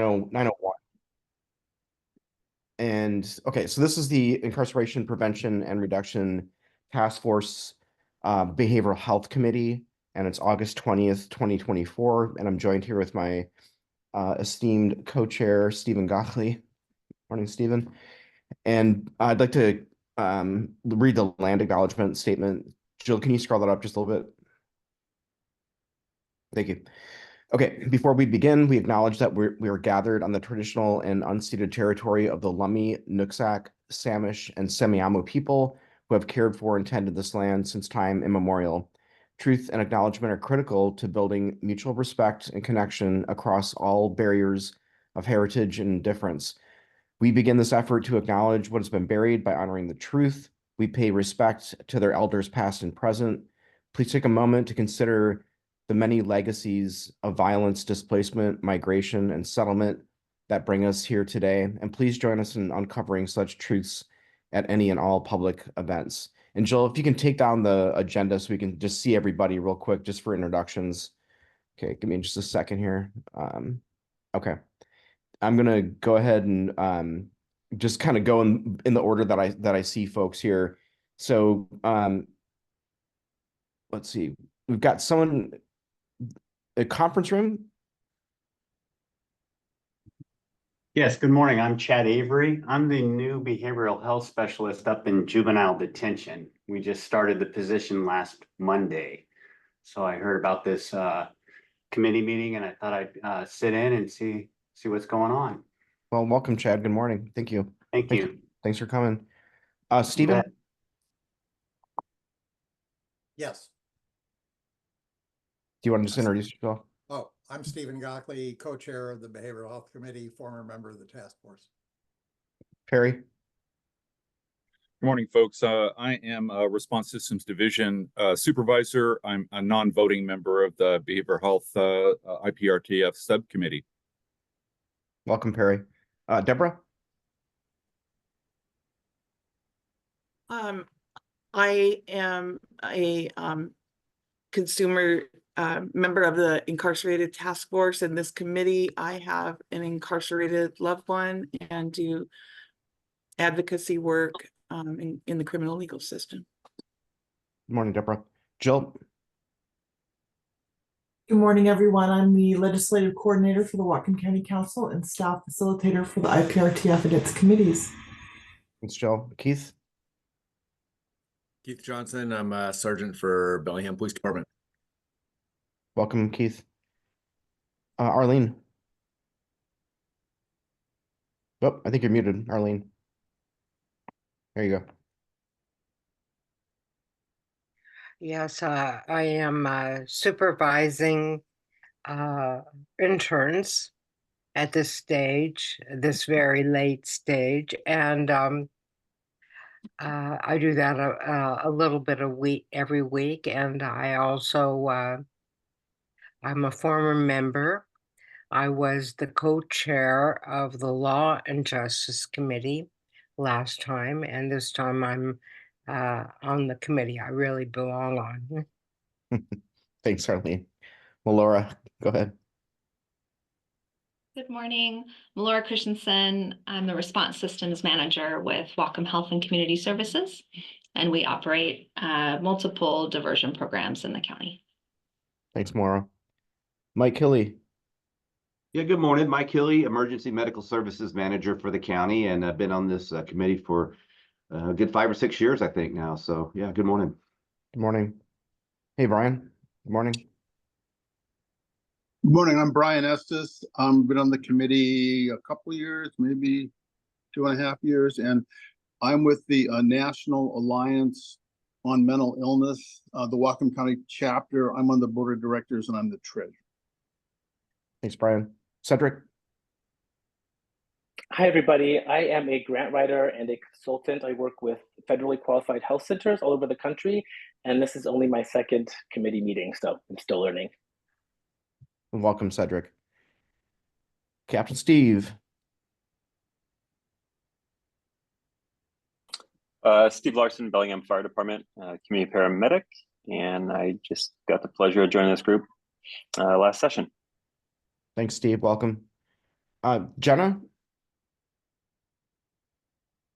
901. And okay, so this is the Incarceration Prevention and Reduction Task Force Behavioral Health Committee, and it's August 20th, 2024. And I'm joined here with my esteemed co-chair, Stephen Gockley. Morning, Stephen. And I'd like to read the land acknowledgement statement. Jill, can you scroll that up just a little bit? Thank you. Okay, before we begin, we acknowledge that we are gathered on the traditional and unceded territory of the Lummi, Nooksack, Samish, and Semiahmoo people who have cared for and tended this land since time immemorial. Truth and acknowledgement are critical to building mutual respect and connection across all barriers of heritage and difference. We begin this effort to acknowledge what has been buried by honoring the truth. We pay respect to their elders past and present. Please take a moment to consider the many legacies of violence, displacement, migration, and settlement that bring us here today. And please join us in uncovering such truths at any and all public events. And Jill, if you can take down the agenda so we can just see everybody real quick, just for introductions. Okay, give me just a second here. Okay. I'm gonna go ahead and just kind of go in the order that I see folks here. So let's see. We've got someone, a conference room. Yes, good morning. I'm Chad Avery. I'm the new behavioral health specialist up in juvenile detention. We just started the position last Monday. So I heard about this committee meeting and I thought I'd sit in and see what's going on. Well, welcome, Chad. Good morning. Thank you. Thank you. Thanks for coming. Stephen? Yes. Do you want to just introduce yourself? Oh, I'm Stephen Gockley, co-chair of the Behavioral Health Committee, former member of the task force. Perry? Good morning, folks. I am a Response Systems Division supervisor. I'm a non-voting member of the Behavioral Health IPRTF subcommittee. Welcome, Perry. Deborah? I am a consumer member of the incarcerated task force. In this committee, I have an incarcerated loved one and do advocacy work in the criminal legal system. Good morning, Deborah. Jill? Good morning, everyone. I'm the legislative coordinator for the Whatcom County Council and staff facilitator for the IPRTF and its committees. Thanks, Jill. Keith? Keith Johnson. I'm a sergeant for Bellingham Police Department. Welcome, Keith. Arlene? Oh, I think you're muted, Arlene. There you go. Yes, I am supervising interns at this stage, this very late stage, and I do that a little bit every week, and I also I'm a former member. I was the co-chair of the Law and Justice Committee last time, and this time I'm on the committee I really belong on. Thanks, Arlene. Well, Laura, go ahead. Good morning, I'm Laura Christensen. I'm the Response Systems Manager with Whatcom Health and Community Services, and we operate multiple diversion programs in the county. Thanks, Laura. Mike Hilly. Yeah, good morning. Mike Hilly, Emergency Medical Services Manager for the county, and I've been on this committee for a good 5 or 6 years, I think now. So yeah, good morning. Good morning. Hey, Brian. Good morning. Good morning. I'm Brian Estes. Been on the committee a couple of years, maybe 2.5 years, and I'm with the National Alliance on Mental Illness, the Whatcom County chapter. I'm on the board of directors and I'm the treasurer. Thanks, Brian. Cedric? Hi, everybody. I am a grant writer and a consultant. I work with federally qualified health centers all over the country, and this is only my second committee meeting, so I'm still learning. Welcome, Cedric. Captain Steve. Steve Larson, Bellingham Fire Department, community paramedic, and I just got the pleasure of joining this group last session. Thanks, Steve. Welcome. Jenna?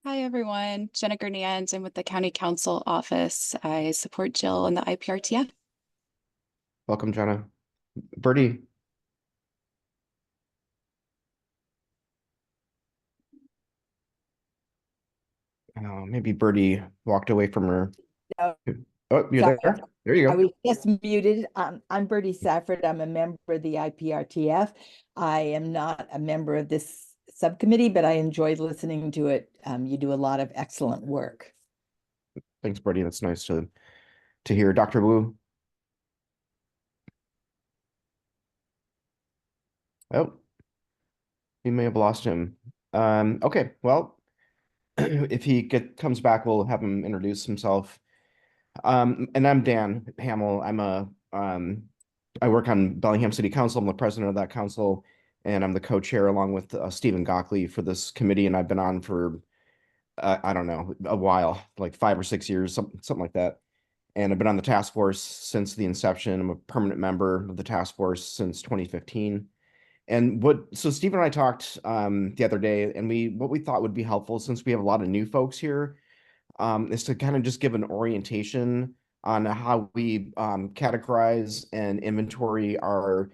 Hi, everyone. Jenna Gurnand. I'm with the County Council Office. I support Jill in the IPRTF. Welcome, Jenna. Birdie? Maybe Birdie walked away from her. No, Oh, you're sorry. there. There you I go. was just muted. I'm Bertie Safford. I'm a member of the IPRTF. I am not a member of this subcommittee, but I enjoyed listening to it. You do a lot of excellent work. Thanks, Birdie. That's nice to hear. Dr. Wu? Oh, we may have lost him. Okay, well, if he comes back, we'll have him introduce himself. And I'm Dan Hamill. I work on Bellingham City Council. I'm the president of that council, and I'm the co-chair along with Stephen Gockley for this committee. And I've been on for I don't know, a while, like 5 or 6 years, something like that. And I've been on the task force since the inception. I'm a permanent member of the task force since 2015. And so Steve and I talked the other day, and what we thought would be helpful, since we have a lot of new folks here, is to kind of just give an orientation on how we categorize and inventory our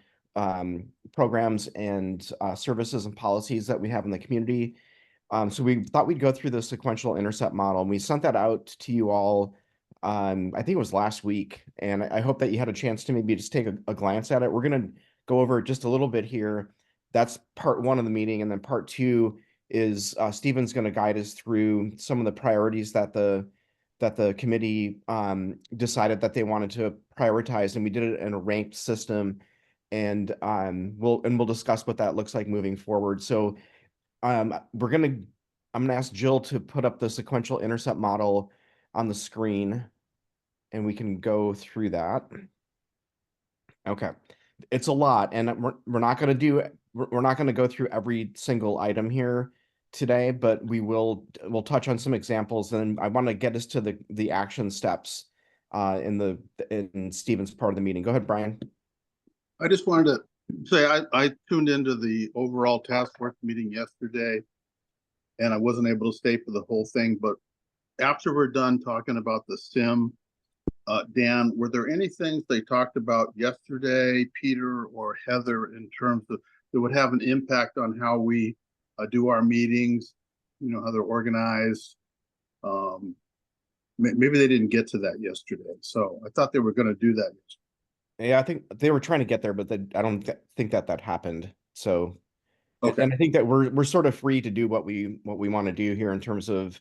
programs and services and policies that we have in the community. So we thought we'd go through the sequential intercept model, and we sent that out to you all. I think it was last week, and I hope that you had a chance to maybe just take a glance at it. We're going to go over it just a little bit here. That's part one of the meeting, and then part two is Stephen's going to guide us through some of the priorities that the committee decided that they wanted to prioritize, and we did it in a ranked system, and we'll discuss what that looks like moving forward. So I'm gonna ask Jill to put up the sequential intercept model on the screen, and we can go through that. Okay, it's a lot, and we're not gonna go through every single item here today, but we'll touch on some examples, and I want to get us to the action steps in Stephen's part of the meeting. Go ahead, Brian. I just wanted to say I tuned into the overall task force meeting yesterday, and I wasn't able to stay for the whole thing, but after we're done talking about the SIM, Dan, were there any things they talked about yesterday, Peter or Heather, in terms of that would have an impact on how we do our meetings, how they're organized? Maybe they didn't get to that yesterday, so I thought they were going to do that yesterday. Yeah, I think they were trying to get there, but I don't think that happened. So, okay. And I think that we're sort of free to do what we want to do here in terms of,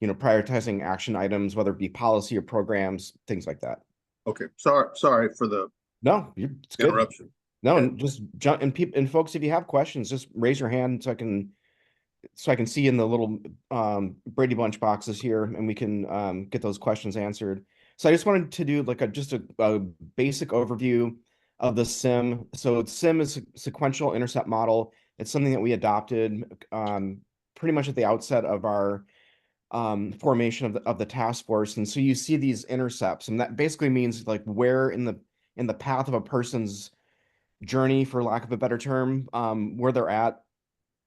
prioritizing action items, whether it be policy or programs, things like that. Okay, sorry for the it's good. interruption. No, Okay. and just jump and folks, if you have questions, just raise your hand so I can see in the little Brady Bunch boxes here, and we can get those questions answered. So I just wanted to do like just a basic overview of the SIM. So SIM is a sequential intercept model. It's something that we adopted pretty much at the outset of our formation of the task force. And so you see these intercepts, and that basically means like where in the path of a person's journey, for lack of a better term, where they're at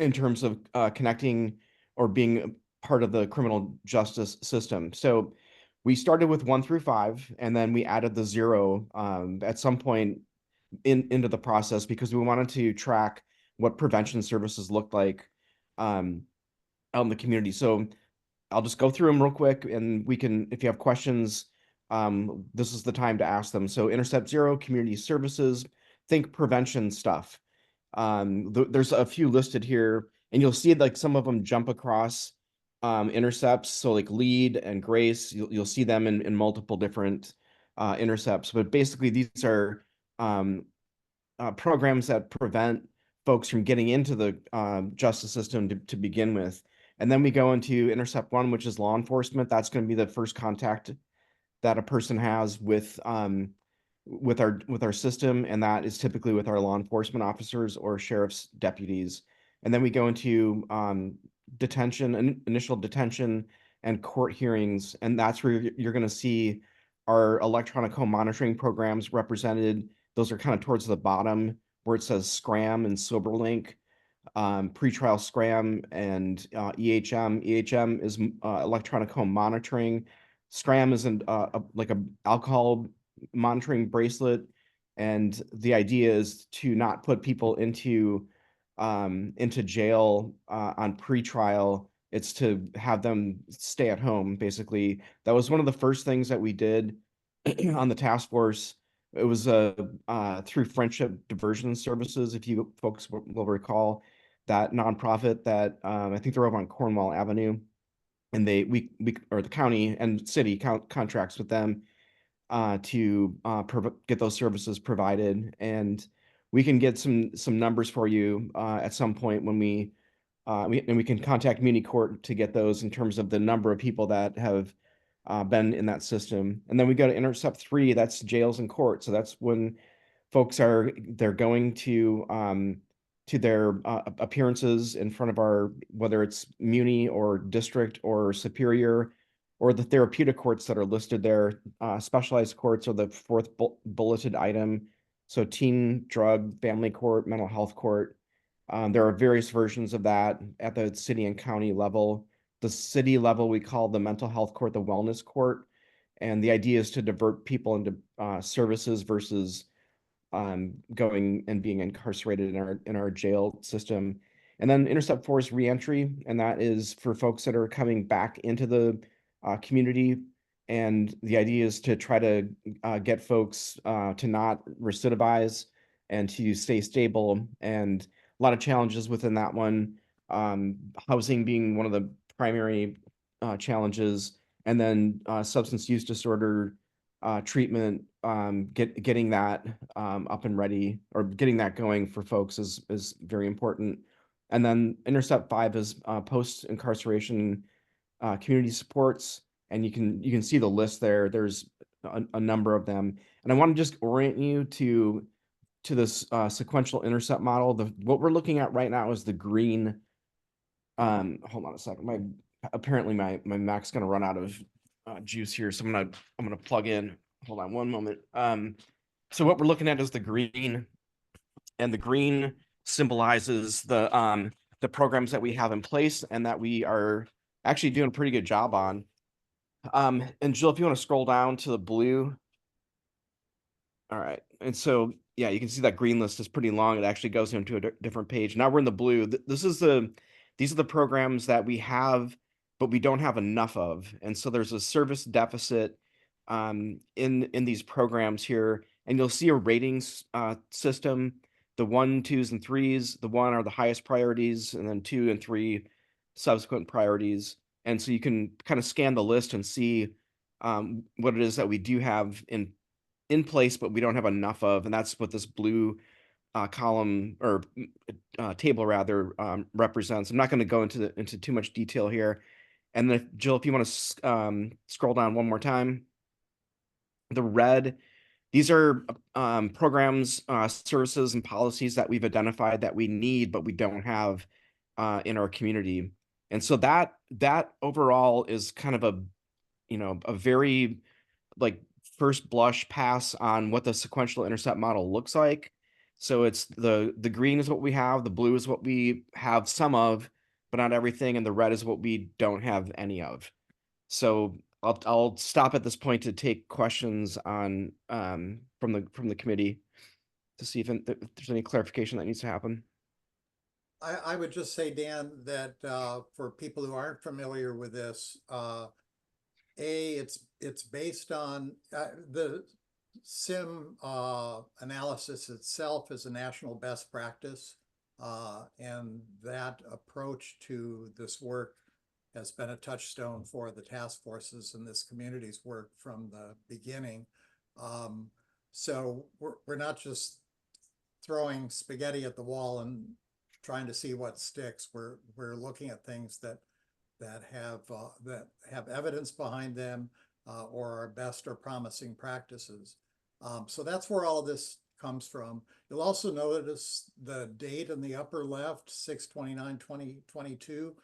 in terms of connecting or being part of the criminal justice system. So we started with 1 through 5, and then we added the 0 at some point into the process, because we wanted to track what prevention services looked like out in the community. So I'll just go through them real quick, and we can, if you have questions, this is the time to ask them. So intercept 0, community services, think prevention stuff. There's a few listed here, and you'll see like some of them jump across intercepts. So like lead and grace, you'll see them in multiple different intercepts. But basically, these are programs that prevent folks from getting into the justice system to begin with. And then we go into intercept 1, which is law enforcement. That's going to be the first contact that a person has with our system, and that is typically with our law enforcement officers or sheriff's deputies. And then we go into detention, initial detention, and court hearings, and that's where you're going to see our electronic home monitoring programs represented. Those are kind of towards the bottom where it says Scram and SoberLink. pretrial scram, and EHM. EHM is electronic home monitoring. Scram is like a alcohol monitoring bracelet, and the idea is to not put people into jail on pretrial. It's to have them stay at home, basically. That was one of the first things that we did on the task force. It was through Friendship Diversion Services, if you folks will recall that nonprofit that I think they're over on Cornwall Avenue, and we or the county and city contracts with them to get those services provided, and we can get some numbers for you at some point when we can contact Muni Court to get those in terms of the number of people that have been in that system. And then we go to Intercept 3, that's jails and court. So that's when folks they're going to their appearances in front of our, whether it's Muni or district or superior, or the therapeutic courts that are listed there. Specialized courts are the fourth bulleted item. So teen, drug, family court, mental health court. There are various versions of that at the city and county level. The city level, we call the mental health court the wellness court. And the idea is to divert people into services versus going and being incarcerated in our jail system. And then Intercept 4 is reentry, and that is for folks that are coming back into the community. And the idea is to try to get folks to not recidivize and to stay stable. And a lot of challenges within that one, housing being one of the primary challenges, and then substance use disorder treatment, getting that up and ready, or getting that going for folks is very important. And then Intercept 5 is post-incarceration community supports, and you can see the list there. There's a number of them, and I want to just orient you to this sequential intercept model. What we're looking at right now is the green. Hold on a second. Apparently my Mac's gonna run out of juice here, so I'm gonna plug in. Hold on one moment. So what we're looking at is the green, and the green symbolizes the programs that we have in place and that we are actually doing a pretty good job on. And Jill, if you want to scroll down to the blue. All right. And so, yeah, you can see that green list is pretty long. It actually goes into a different page. Now we're in the blue. These are the programs that we have, but we don't have enough of. And so there's a service deficit in these programs here. And you'll see a ratings system. The 1, 2s, and 3s. The 1 are the highest priorities, and then 2 and 3 subsequent priorities. And so you can kind of scan the list and see what it is that we do have in place, but we don't have enough of, and that's what this blue column, or table rather, represents. I'm not going to go into too much detail here. And then Jill, if you want to scroll down one more time, the red, these are programs, services, and policies that we've identified that we need, but we don't have in our community. And so that overall is kind of a very like first blush pass on what the sequential intercept model looks like. So it's the green is what we have, the blue is what we have some of, but not everything, and the red is what we don't have any of. So I'll stop at this point to take questions on from the committee to see if there's any clarification that needs to happen. I would just say, Dan, that for people who aren't familiar with this, it's based on the SIM analysis itself is a national best practice, and that approach to this work has been a touchstone for the task forces and this community's work from the beginning. So we're not just throwing spaghetti at the wall and trying to see what sticks. We're looking at things that have evidence behind them, or are best or promising practices. So that's where all of this comes from. You'll also notice the date in the upper left, 6/29/2022.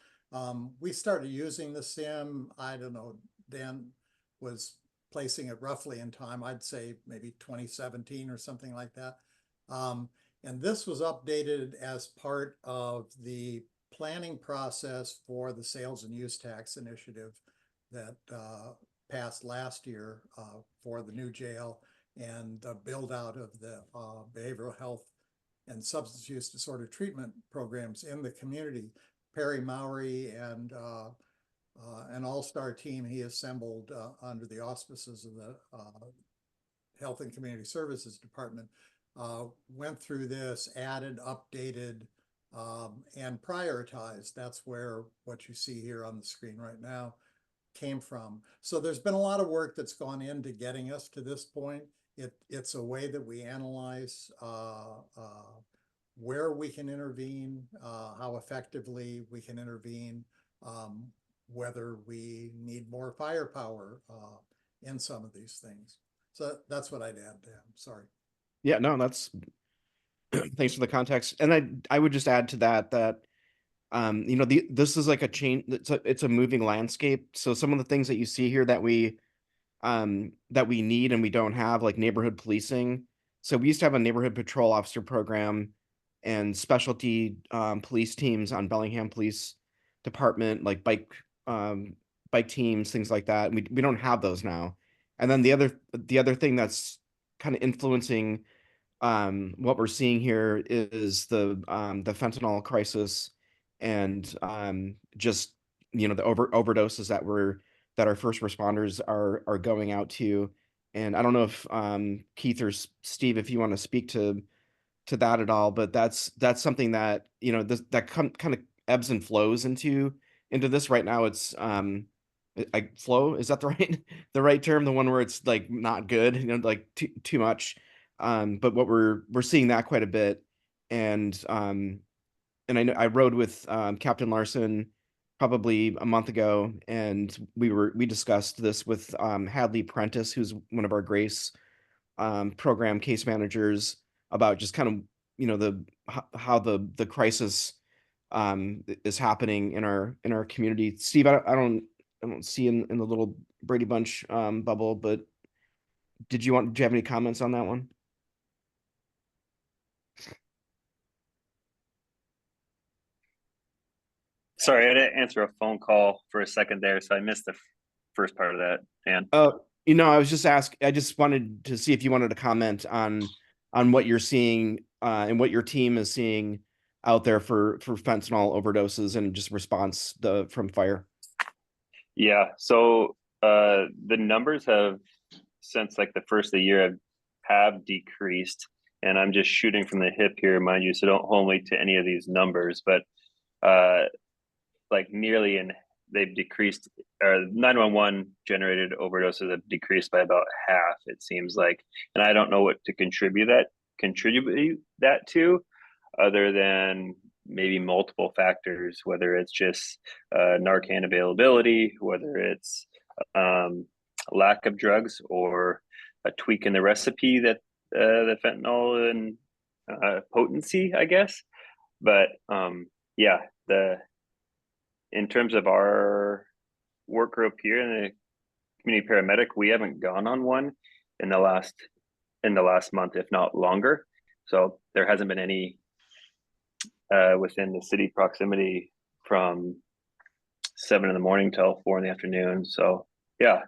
We started using the SIM, I don't know, Dan was placing it roughly in time, I'd say maybe 2017 or something like that. And this was updated as part of the planning process for the sales and use tax initiative that passed last year for the new jail and the build out of the behavioral health and substance use disorder treatment programs in the community. Perry Mowry and an all-star team he assembled under the auspices of the Health and Community Services Department went through this, added, updated, and prioritized. That's where what you see here on the screen right now came from. So there's been a lot of work that's gone into getting us to this point. It's a way that we analyze where we can intervene, how effectively we can intervene, whether we need more firepower in some of these things. So that's what I'd add, Dan. Sorry. Yeah, no, that's thanks for the context. And I would just add to that you know, this is like a change. It's a moving landscape. So some of the things that you see here that we need and we don't have, like neighborhood policing. So we used to have a neighborhood patrol officer program and specialty police teams on Bellingham Police Department, like bike teams, things like that. And we don't have those now. And then the other thing that's kind of influencing what we're seeing here is the fentanyl crisis and just, you know, the overdoses that our first responders are going out to. And I don't know if Keith or Steve, if you want to speak to that at all, but that's something that, you know, that kind of ebbs and flows into this right now. It's flow, is that the right term, the one where it's like not good, you know, like too much. But what we're seeing that quite a bit. And I know I rode with Captain Larson probably a month ago, and we discussed this with Hadley Prentice, who's one of our Grace program case managers, about just kind of, you know, how the crisis is happening in our community. Steve, I don't see in the little Brady Bunch bubble, but do you have any comments on that one? Sorry, I didn't answer a phone call for a second there, so I missed the first part of that, Dan. You know, I just wanted to see if you wanted to comment on what you're seeing and what your team is seeing out there for fentanyl overdoses and just response from fire. Yeah, so the numbers have, since like the first of the year, have decreased, and I'm just shooting from the hip here, mind you, so don't hold me to any of these numbers, but like they've decreased, or 911 generated overdoses have decreased by about half, it seems like. And I don't know what to contribute that to, other than maybe multiple factors, whether it's just Narcan availability, whether it's lack of drugs, or a tweak in the recipe that the fentanyl and potency, I guess. But yeah, in terms of our work group here in the community paramedic, we haven't gone on one in the last month, if not longer. So there hasn't been any within the city proximity from 7 a.m. till 4 p.m. So yeah,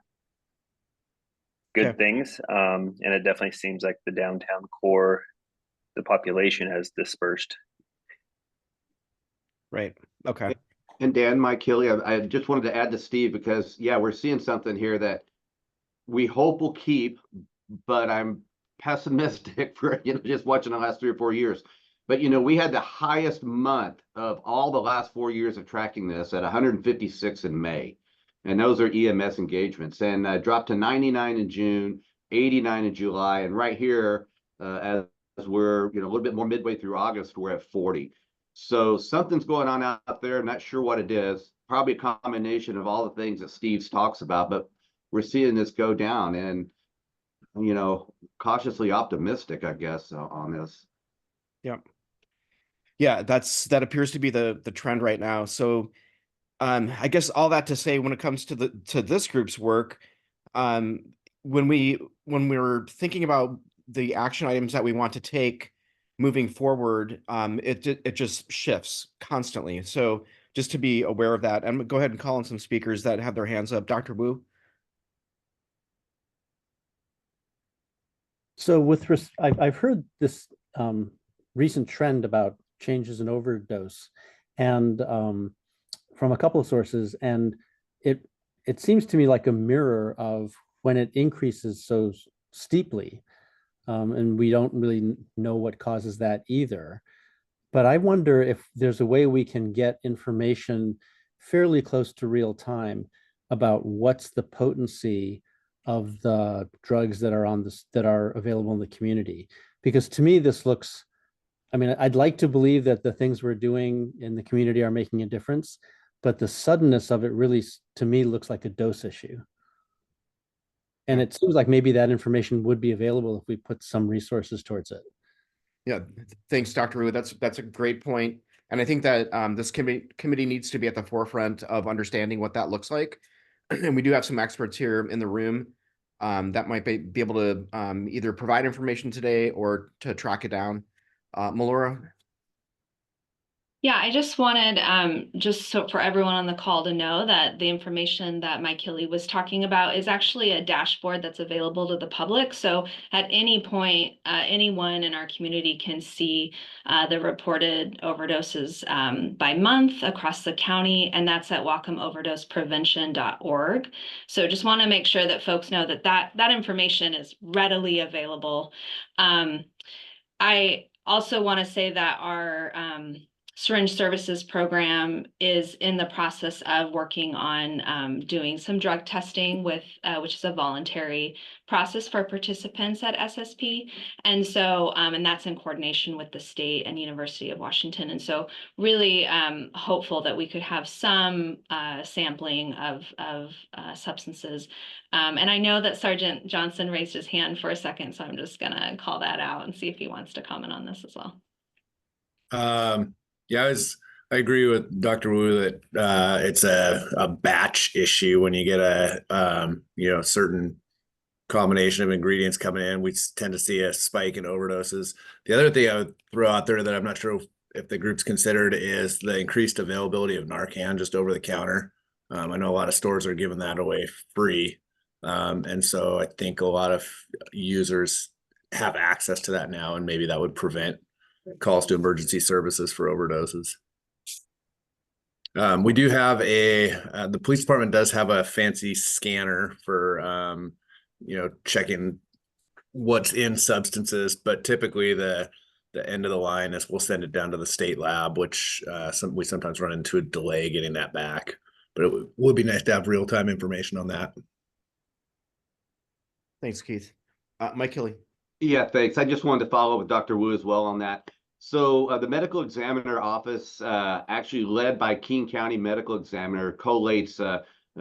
good things. And it definitely seems like the downtown core, the population has dispersed. Right. Okay. And Dan, Mike Hilly, I just wanted to add to Steve, because yeah, we're seeing something here that we hope will keep, but I'm pessimistic for, you know, just watching the last 3 or 4 years. But, you know, we had the highest month of all the last 4 years of tracking this at 156 in May. And those are EMS engagements, and dropped to 99 in June, 89 in July. And right here, as we're, you know, a little bit more midway through August, we're at 40. So something's going on out there. I'm not sure what it is. Probably a combination of all the things that Steve talks about, but we're seeing this go down, and, you know, cautiously optimistic, I guess, on this. Yeah. Yeah, that appears to be the trend right now. So I guess all that to say, when it comes to this group's work, when we're thinking about the action items that we want to take moving forward, it just shifts constantly. So just to be aware of that, and go ahead and call on some speakers that have their hands up. Dr. Wu. So I've heard this recent trend about changes in overdose, and from a couple of sources, and it seems to me like a mirror of when it increases so steeply, and we don't really know what causes that either. But I wonder if there's a way we can get information fairly close to real time about what's the potency of the drugs that are on this that are available in the community. Because to me, this looks, I mean, I'd like to believe that the things we're doing in the community are making a difference, but the suddenness of it really, to me, looks like a dose issue. And it seems like maybe that information would be available if we put some resources towards it. Yeah, thanks, Dr. Wu. That's a great point. And I think that this committee needs to be at the forefront of understanding what that looks like. And we do have some experts here in the room that might be able to either provide information today or to track it down. Melora? Yeah, I just wanted just so for everyone on the call to know that the information that Mike Hilly was talking about is actually a dashboard that's available to the public. So at any point, anyone in our community can see the reported overdoses by month across the county, and that's at whatcomoverdoseprevention.org. So just want to make sure that folks know that that information is readily available. I also want to say that our syringe services program is in the process of working on doing some drug testing with, which is a voluntary process for participants at SSP. And so, and that's in coordination with the state and University of Washington. And so really hopeful that we could have some sampling of substances. And I know that Sergeant Johnson raised his hand for a second, so I'm just gonna call that out and see if he wants to comment on this as well. Yeah, I agree with Dr. Wu that it's a batch issue when you get a certain combination of ingredients coming in. We tend to see a spike in overdoses. The other thing I would throw out there that I'm not sure if the group's considered is the increased availability of Narcan just over the counter. I know a lot of stores are giving that away free. And so I think a lot of users have access to that now, and maybe that would prevent calls to emergency services for overdoses. We do have the police department does have a fancy scanner for, checking what's in substances, but typically the end of the line is we'll send it down to the state lab, which we sometimes run into a delay getting that back, but it would be nice to have real-time information on that. Thanks, Keith. Mike Hilly. Yeah, thanks. I just wanted to follow up with Dr. Wu as well on that. So the medical examiner office, actually led by King County Medical Examiner, collates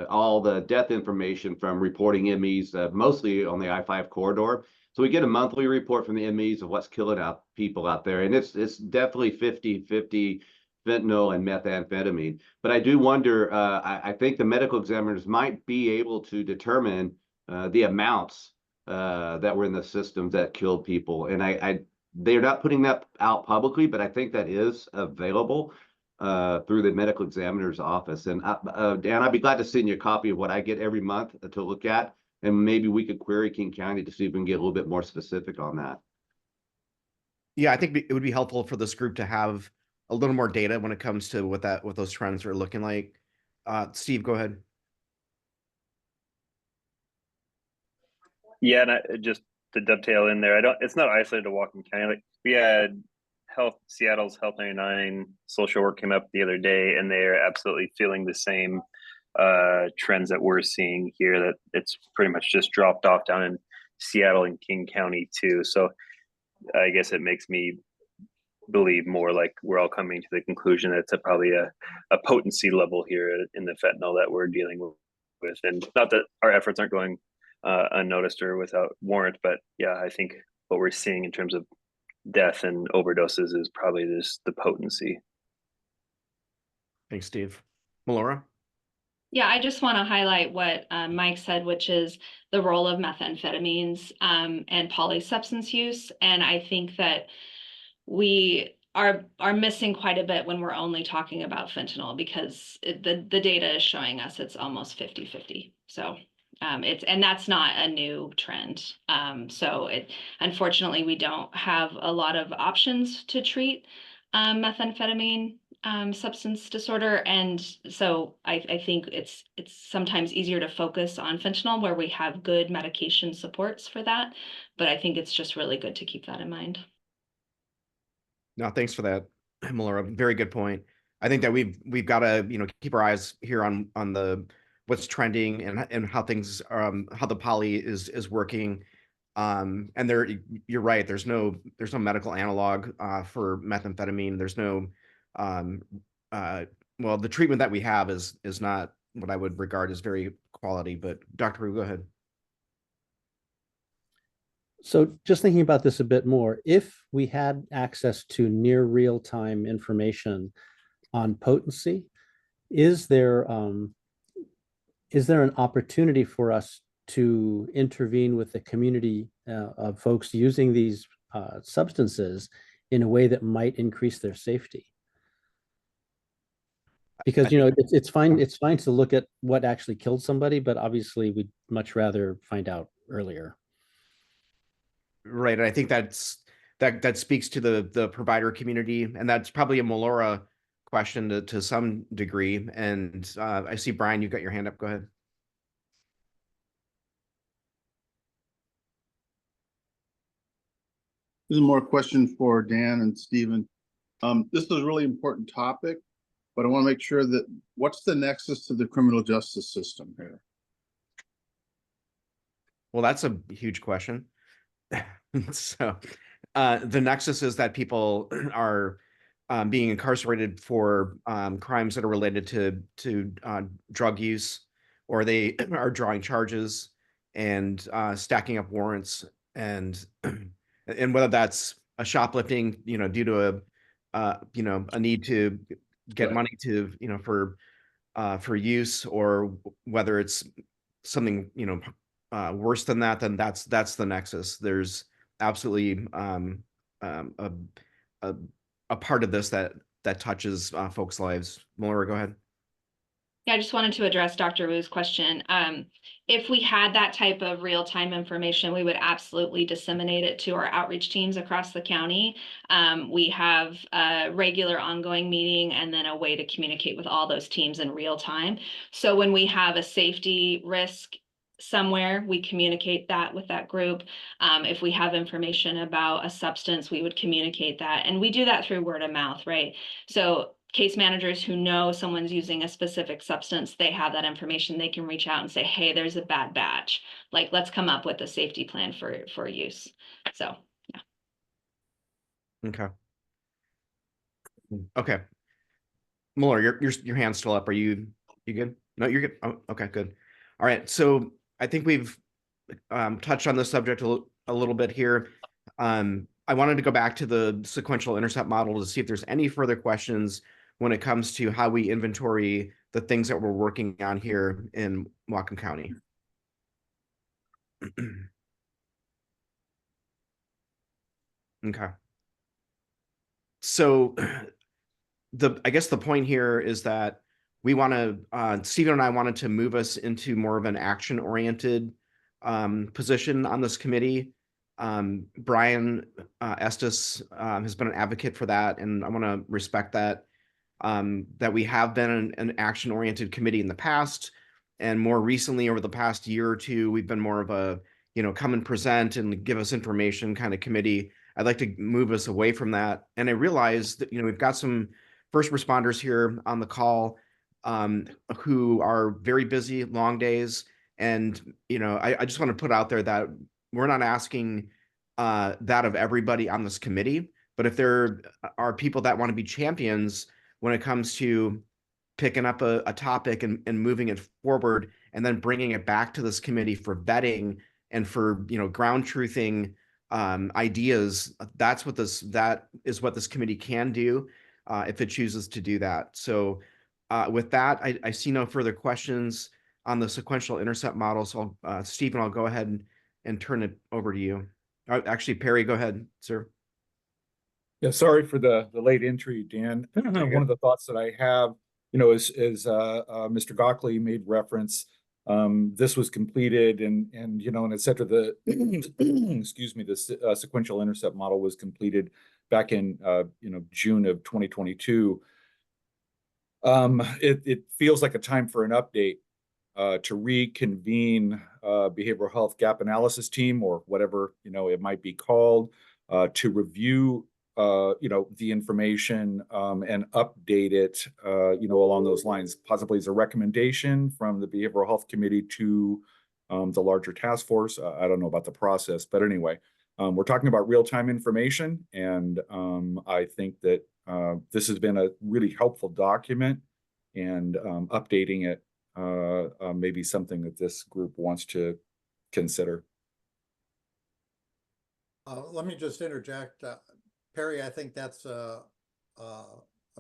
all the death information from reporting MEs, mostly on the I-5 corridor. So we get a monthly report from the MEs of what's killing out people out there. And it's definitely 50-50 fentanyl and methamphetamine. But I do wonder, I think the medical examiners might be able to determine the amounts that were in the systems that killed people. And they're not putting that out publicly, but I think that is available through the medical examiner's office. And Dan, I'd be glad to send you a copy of what I get every month to look at, and maybe we could query King County to see if we can get a little bit more specific on that. Yeah, I think it would be helpful for this group to have a little more data when it comes to what those trends are looking like. Steve, go ahead. Yeah, and just to dovetail in there, it's not isolated to Whatcom County. Like we had Seattle's Health 99 social work came up the other day, and they're absolutely feeling the same trends that we're seeing here, that it's pretty much just dropped off down in Seattle and King County too. So I guess it makes me believe more like we're all coming to the conclusion that it's probably a potency level here in the fentanyl that we're dealing with. And not that our efforts aren't going unnoticed or without warrant, but yeah, I think what we're seeing in terms of death and overdoses is probably just the potency. Thanks, Steve. Melora? Yeah, I just want to highlight what Mike said, which is the role of methamphetamines and polysubstance use. And I think that we are missing quite a bit when we're only talking about fentanyl, because the data is showing us it's almost 50-50. So and that's not a new trend. So unfortunately, we don't have a lot of options to treat methamphetamine substance disorder. And so I think it's sometimes easier to focus on fentanyl, where we have good medication supports for that. But I think it's just really good to keep that in mind. No, thanks for that, Melora. Very good point. I think that we've got to keep our eyes here on the what's trending and how things how the poly is working. And you're right. There's no medical analog for methamphetamine. There's no well, the treatment that we have is not what I would regard as very quality. But Dr. Wu, go ahead. So just thinking about this a bit more, if we had access to near real-time information on potency, is there an opportunity for us to intervene with the community of folks using these substances in a way that might increase their safety? Because it's fine to look at what actually killed somebody, but obviously we'd much rather find out earlier. Right, and I think that speaks to the provider community, and that's probably a Melora question to some degree. And I see Brian, you've got your hand up. Go ahead. This is more question for Dan and Stephen. This is a really important topic, but I want to make sure that what's the nexus to the criminal justice system here? Well, that's a huge question. So the nexus is that people are being incarcerated for crimes that are related to drug use, or they are drawing charges and stacking up warrants, and whether that's a shoplifting, due to a need to get money to for use, or whether it's something worse than that, then that's the nexus. There's absolutely a part of this that touches folks' lives. Melora, go ahead. Yeah, I just wanted to address Dr. Wu's question. If we had that type of real-time information, we would absolutely disseminate it to our outreach teams across the county. We have a regular ongoing meeting and then a way to communicate with all those teams in real time. So when we have a safety risk somewhere, we communicate that with that group. If we have information about a substance, we would communicate that. And we do that through word of mouth, right? So case managers who know someone's using a specific substance, they have that information. They can reach out and say, hey, there's a bad batch. Like, let's come up with a safety plan for use. So, yeah. Okay. Okay. Melora, your hand's still up. Are you good? No, you're good. Oh, okay, good. All right. So I think we've touched on this subject a little bit here. I wanted to go back to the sequential intercept model to see if there's any further questions when it comes to how we inventory the things that we're working on here in Whatcom County. Okay. So I guess the point here is that we want to, Stephen and I wanted to move us into more of an action-oriented position on this committee. Brian Estes has been an advocate for that, and I want to respect that. That we have been an action-oriented committee in the past, and more recently, over the past year or two, we've been more of a come and present and give us information kind of committee. I'd like to move us away from that, and I realize that we've got some first responders here on the call who are very busy, long days, and I just want to put out there that we're not asking that of everybody on this committee, but if there are people that want to be champions when it comes to picking up a topic and moving it forward and then bringing it back to this committee for vetting and for ground truthing ideas, that is what this committee can do if it chooses to do that. So with that, I see no further questions on the sequential intercept model. So Stephen, I'll go ahead and turn it over to you. Actually, Perry, go ahead, sir. Yeah, sorry for the late entry, Dan. One of the thoughts that I have, is Mr. Gockley made reference. This was completed and et cetera. The excuse me, the sequential intercept model was completed back in June of 2022. It feels like a time for an update, to reconvene behavioral health gap analysis team, or whatever it might be called, to review the information and update it along those lines, possibly as a recommendation from the behavioral health committee to the larger task force. I don't know about the process, but anyway, we're talking about real-time information, and I think that this has been a really helpful document, and updating it maybe something that this group wants to consider. Let me just interject. Perry, I think that's a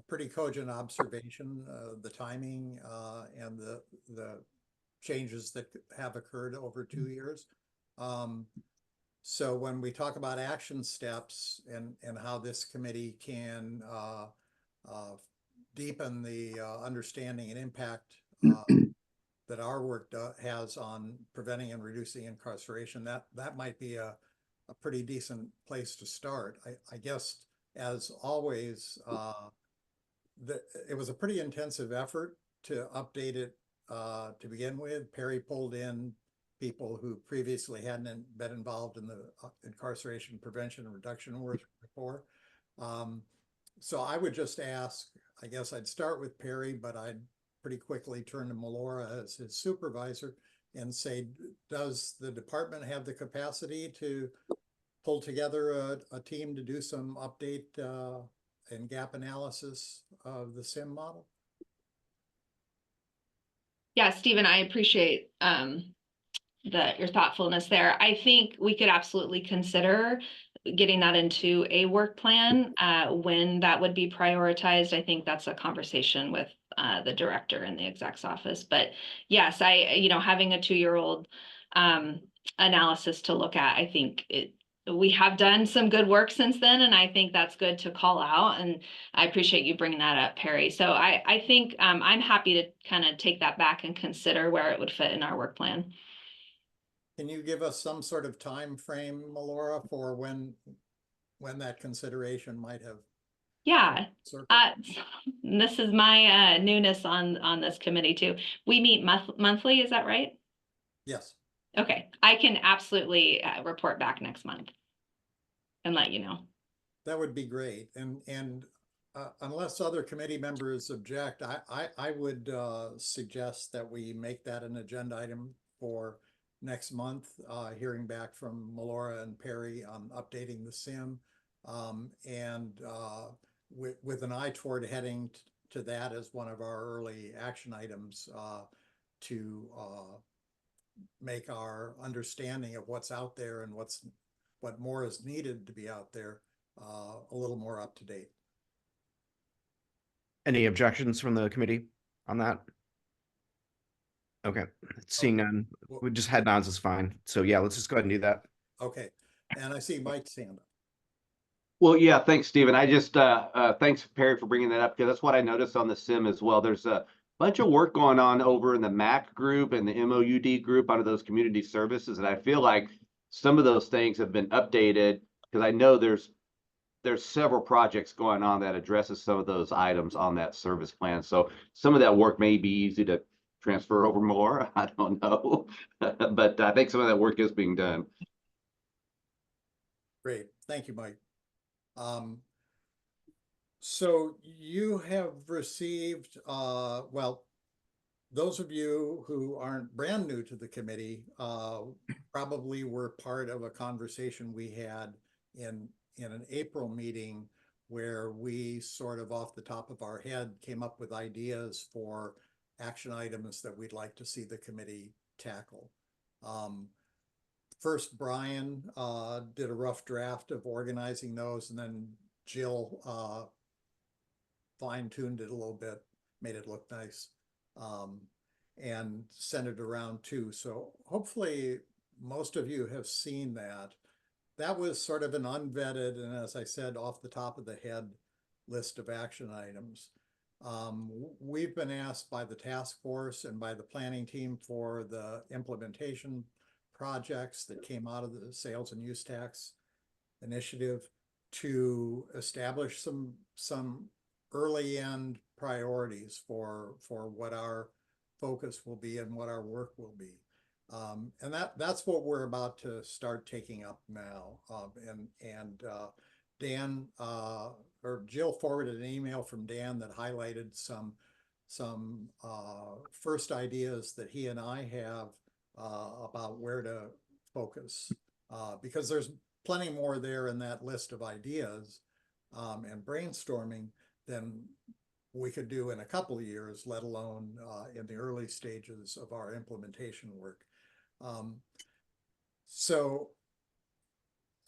pretty cogent observation, the timing and the changes that have occurred over 2 years. So when we talk about action steps and how this committee can deepen the understanding and impact that our work has on preventing and reducing incarceration, that might be a pretty decent place to start. I guess, as always, it was a pretty intensive effort to update it to begin with. Perry pulled in people who previously hadn't been involved in the incarceration prevention and reduction work before. So I would just ask, I guess I'd start with Perry, but I'd pretty quickly turn to Melora as his supervisor and say, does the department have the capacity to pull together a team to do some update and gap analysis of the SIM model? Yeah, Stephen, I appreciate your thoughtfulness there. I think we could absolutely consider getting that into a work plan when that would be prioritized. I think that's a conversation with the director in the exec's office. But yes, having a 2-year-old analysis to look at, I think we have done some good work since then, and I think that's good to call out. And I appreciate you bringing that up, Perry. So I think I'm happy to kind of take that back and consider where it would fit in our work plan. Can you give us some sort of time frame, Melora, for when that consideration might have? Yeah, this is my newness on this committee too. We meet monthly, is that right? Yes. Okay, I can absolutely report back next month and let you know. That would be great. And unless other committee members object, I would suggest that we make that an agenda item for next month, hearing back from Melora and Perry on updating the SIM, and with an eye toward heading to that as one of our early action items to make our understanding of what's out there and what more is needed to be out there a little more up to date. Any objections from the committee on that? Okay, seeing none, we just head nods is fine. So yeah, let's just go ahead and do that. Okay, and I see Mike's hand up. Well, yeah, thanks, Stephen. I just thanks, Perry, for bringing that up, because that's what I noticed on the SIM as well. There's a bunch of work going on over in the MAC group and the MOUD group under those community services, and I feel like some of those things have been updated, because I know there's several projects going on that addresses some of those items on that service plan. So some of that work may be easy to transfer over more. I don't know, but I think some of that work is being done. Great, thank you, Mike. So you have received, well, those of you who aren't brand new to the committee probably were part of a conversation we had in an April meeting where we sort of off the top of our head came up with ideas for action items that we'd like to see the committee tackle. First, Brian did a rough draft of organizing those, and then Jill fine-tuned it a little bit, made it look nice, and sent it around too. So hopefully most of you have seen that. that was sort of an unvetted, and as I said, off the top of the head list of action items. We've been asked by the task force and by the planning team for the implementation projects that came out of the sales and use tax initiative to establish some early end priorities for what our focus will be and what our work will be. And that's what we're about to start taking up now. Dan or Jill forwarded an email from Dan that highlighted some first ideas that he and I have about where to focus, because there's plenty more there in that list of ideas and brainstorming than we could do in a couple of years, let alone in the early stages of our implementation work. So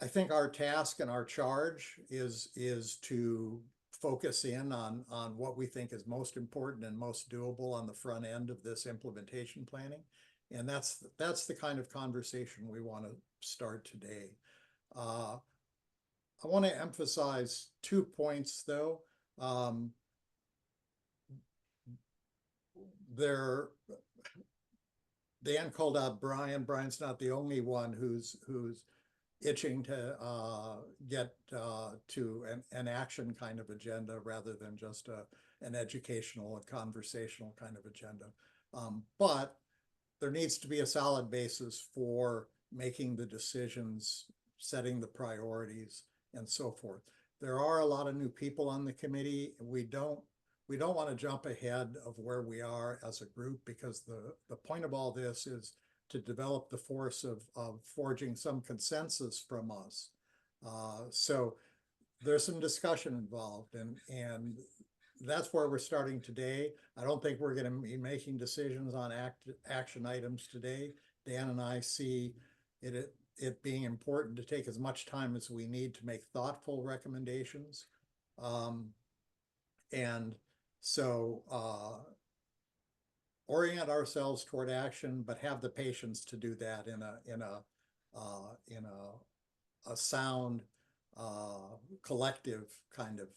I think our task and our charge is to focus in on what we think is most important and most doable on the front end of this implementation planning. And that's the kind of conversation we want to start today. I want to emphasize 2 points, though. Dan called out Brian. Brian's not the only one who's itching to get to an action kind of agenda rather than just an educational and conversational kind of agenda. But there needs to be a solid basis for making the decisions, setting the priorities, and so forth. There are a lot of new people on the committee. We don't want to jump ahead of where we are as a group, because the point of all this is to develop the force of forging some consensus from us. So there's some discussion involved, and that's where we're starting today. I don't think we're going to be making decisions on action items today. Dan and I see it being important to take as much time as we need to make thoughtful recommendations. And so orient ourselves toward action, but have the patience to do that in a sound, collective kind of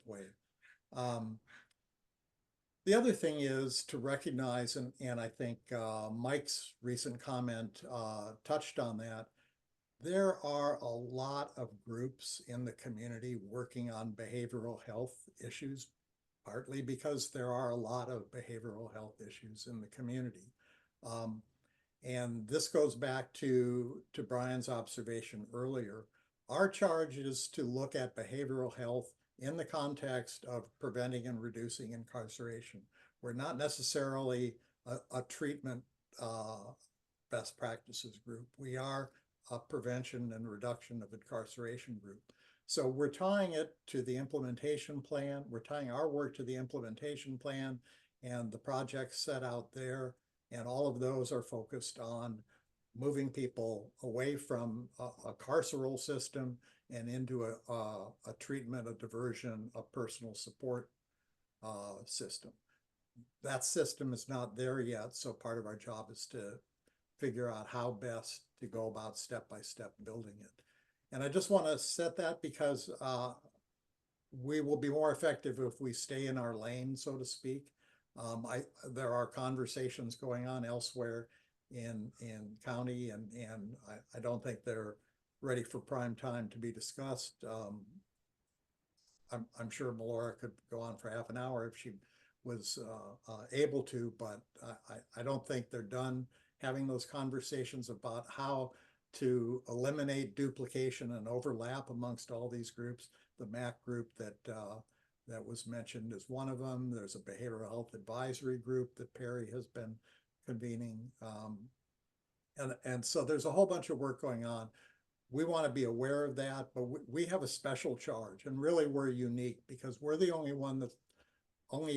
way. The other thing is to recognize, and I think Mike's recent comment touched on that, there are a lot of groups in the community working on behavioral health issues, partly because there are a lot of behavioral health issues in the community. And this goes back to Brian's observation earlier. Our charge is to look at behavioral health in the context of preventing and reducing incarceration. We're not necessarily a treatment best practices group. We are a prevention and reduction of incarceration group. So we're tying it to the implementation plan. We're tying our work to the implementation plan and the projects set out there. And all of those are focused on moving people away from a carceral system and into a treatment, a diversion, a personal support system. That system is not there yet, so part of our job is to figure out how best to go about step-by-step building it. And I just want to set that because we will be more effective if we stay in our lane, so to speak. There are conversations going on elsewhere in county, and I don't think they're ready for prime time to be discussed. I'm sure Melora could go on for half an hour if she was able to, but I don't think they're done having those conversations about how to eliminate duplication and overlap amongst all these groups. The MAC group that was mentioned is one of them. There's a behavioral health advisory group that Perry has been convening. And so there's a whole bunch of work going on. We want to be aware of that, but we have a special charge, and really we're unique because we're the only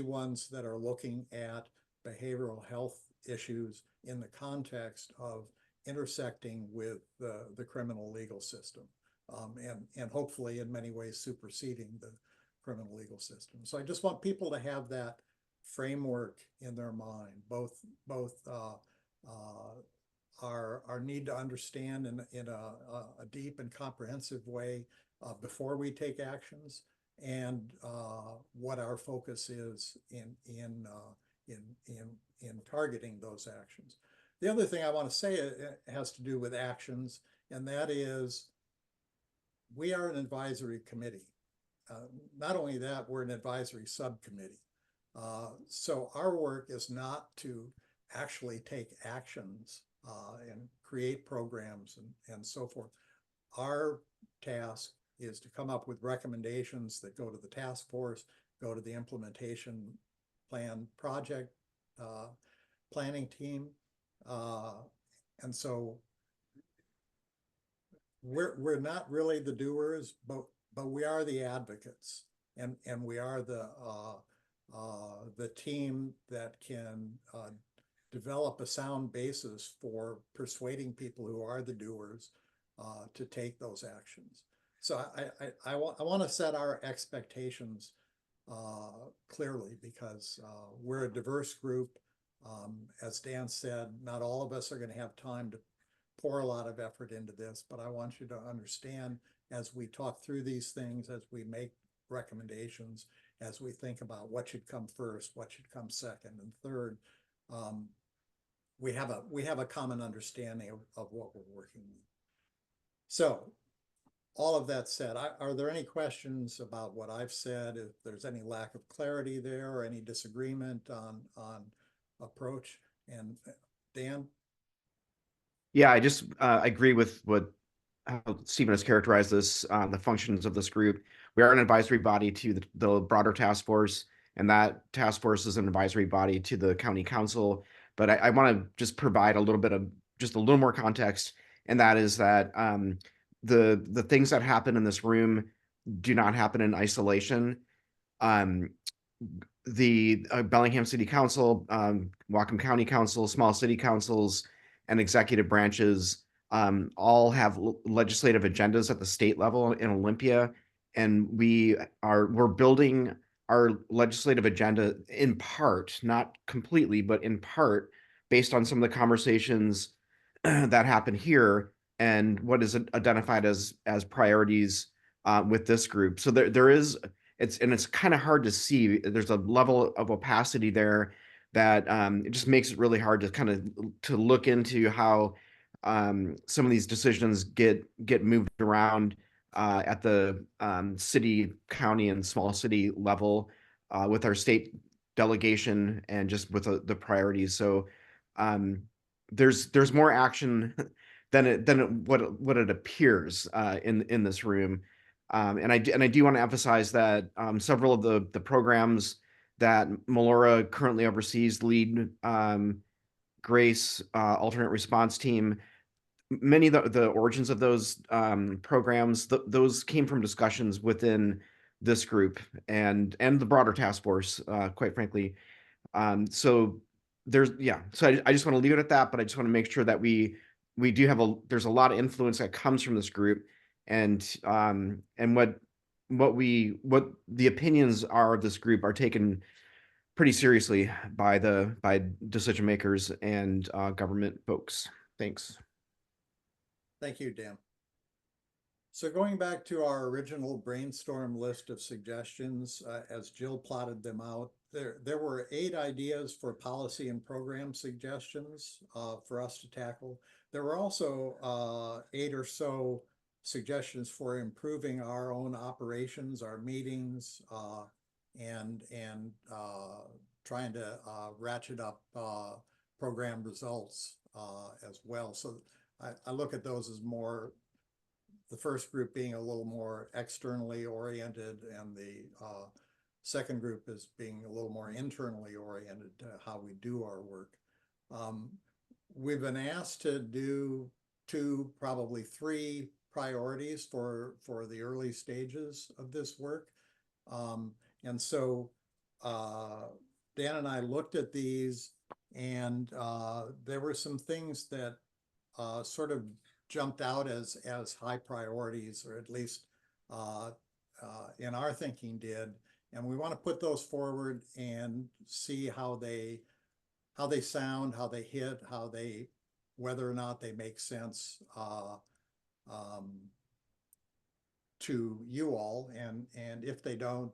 ones that are looking at behavioral health issues in the context of intersecting with the criminal legal system, and hopefully in many ways superseding the criminal legal system. So I just want people to have that framework in their mind, both our need to understand in a deep and comprehensive way before we take actions, and what our focus is in targeting those actions. The other thing I want to say it has to do with actions, and that is we are an advisory committee. Not only that, we're an advisory subcommittee. So our work is not to actually take actions and create programs and so forth. Our task is to come up with recommendations that go to the task force, go to the implementation plan project planning team. And so we're not really the doers, but we are the advocates, and we are the team that can develop a sound basis for persuading people who are the doers to take those actions. So I want to set our expectations clearly, because we're a diverse group. As Dan said, not all of us are going to have time to pour a lot of effort into this, but I want you to understand as we talk through these things, as we make recommendations, as we think about what should come first, what should come second and third, we have a common understanding of what we're working with. So all of that said, are there any questions about what I've said? If there's any lack of clarity there or any disagreement on approach? And Dan? Yeah, I just agree with how Stephen has characterized this, the functions of this group. We are an advisory body to the broader task force, and that task force is an advisory body to the county council. But I want to just provide a little bit of just a little more context, and that is that the things that happen in this room do not happen in isolation. The Bellingham City Council, Whatcom County Council, small city councils, and executive branches all have legislative agendas at the state level in Olympia, and we're building our legislative agenda in part, not completely, but in part, based on some of the conversations that happen here and what is identified as priorities with this group. So there is it's kind of hard to see. There's a level of opacity there that it just makes it really hard to kind of to look into how some of these decisions get moved around at the city, county, and small city level with our state delegation and just with the priorities. So there's more action than what it appears in this room. And I do want to emphasize that several of the programs that Melora currently oversees, LEAD, GRACE, alternate response team, many of the origins of those programs, those came from discussions within this group and the broader task force, quite frankly. So I just want to leave it at that, but I just want to make sure that we do have there's a lot of influence that comes from this group, and what the opinions are of this group are taken pretty seriously by decision makers and government folks. Thanks. Thank you, Dan. So going back to our original brainstorm list of suggestions, as Jill plotted them out, there were 8 ideas for policy and program suggestions for us to tackle. There were also 8 or so suggestions for improving our own operations, our meetings, and trying to ratchet up program results as well. So I look at those as more, the first group being a little more externally oriented, and the second group is being a little more internally oriented to how we do our work. We've been asked to do 2, probably 3 priorities for the early stages of this work. And so Dan and I looked at these, and there were some things that sort of jumped out as high priorities, or at least in our thinking did. And we want to put those forward and see how they sound, how they hit, how they whether or not they make sense to you all, and if they don't,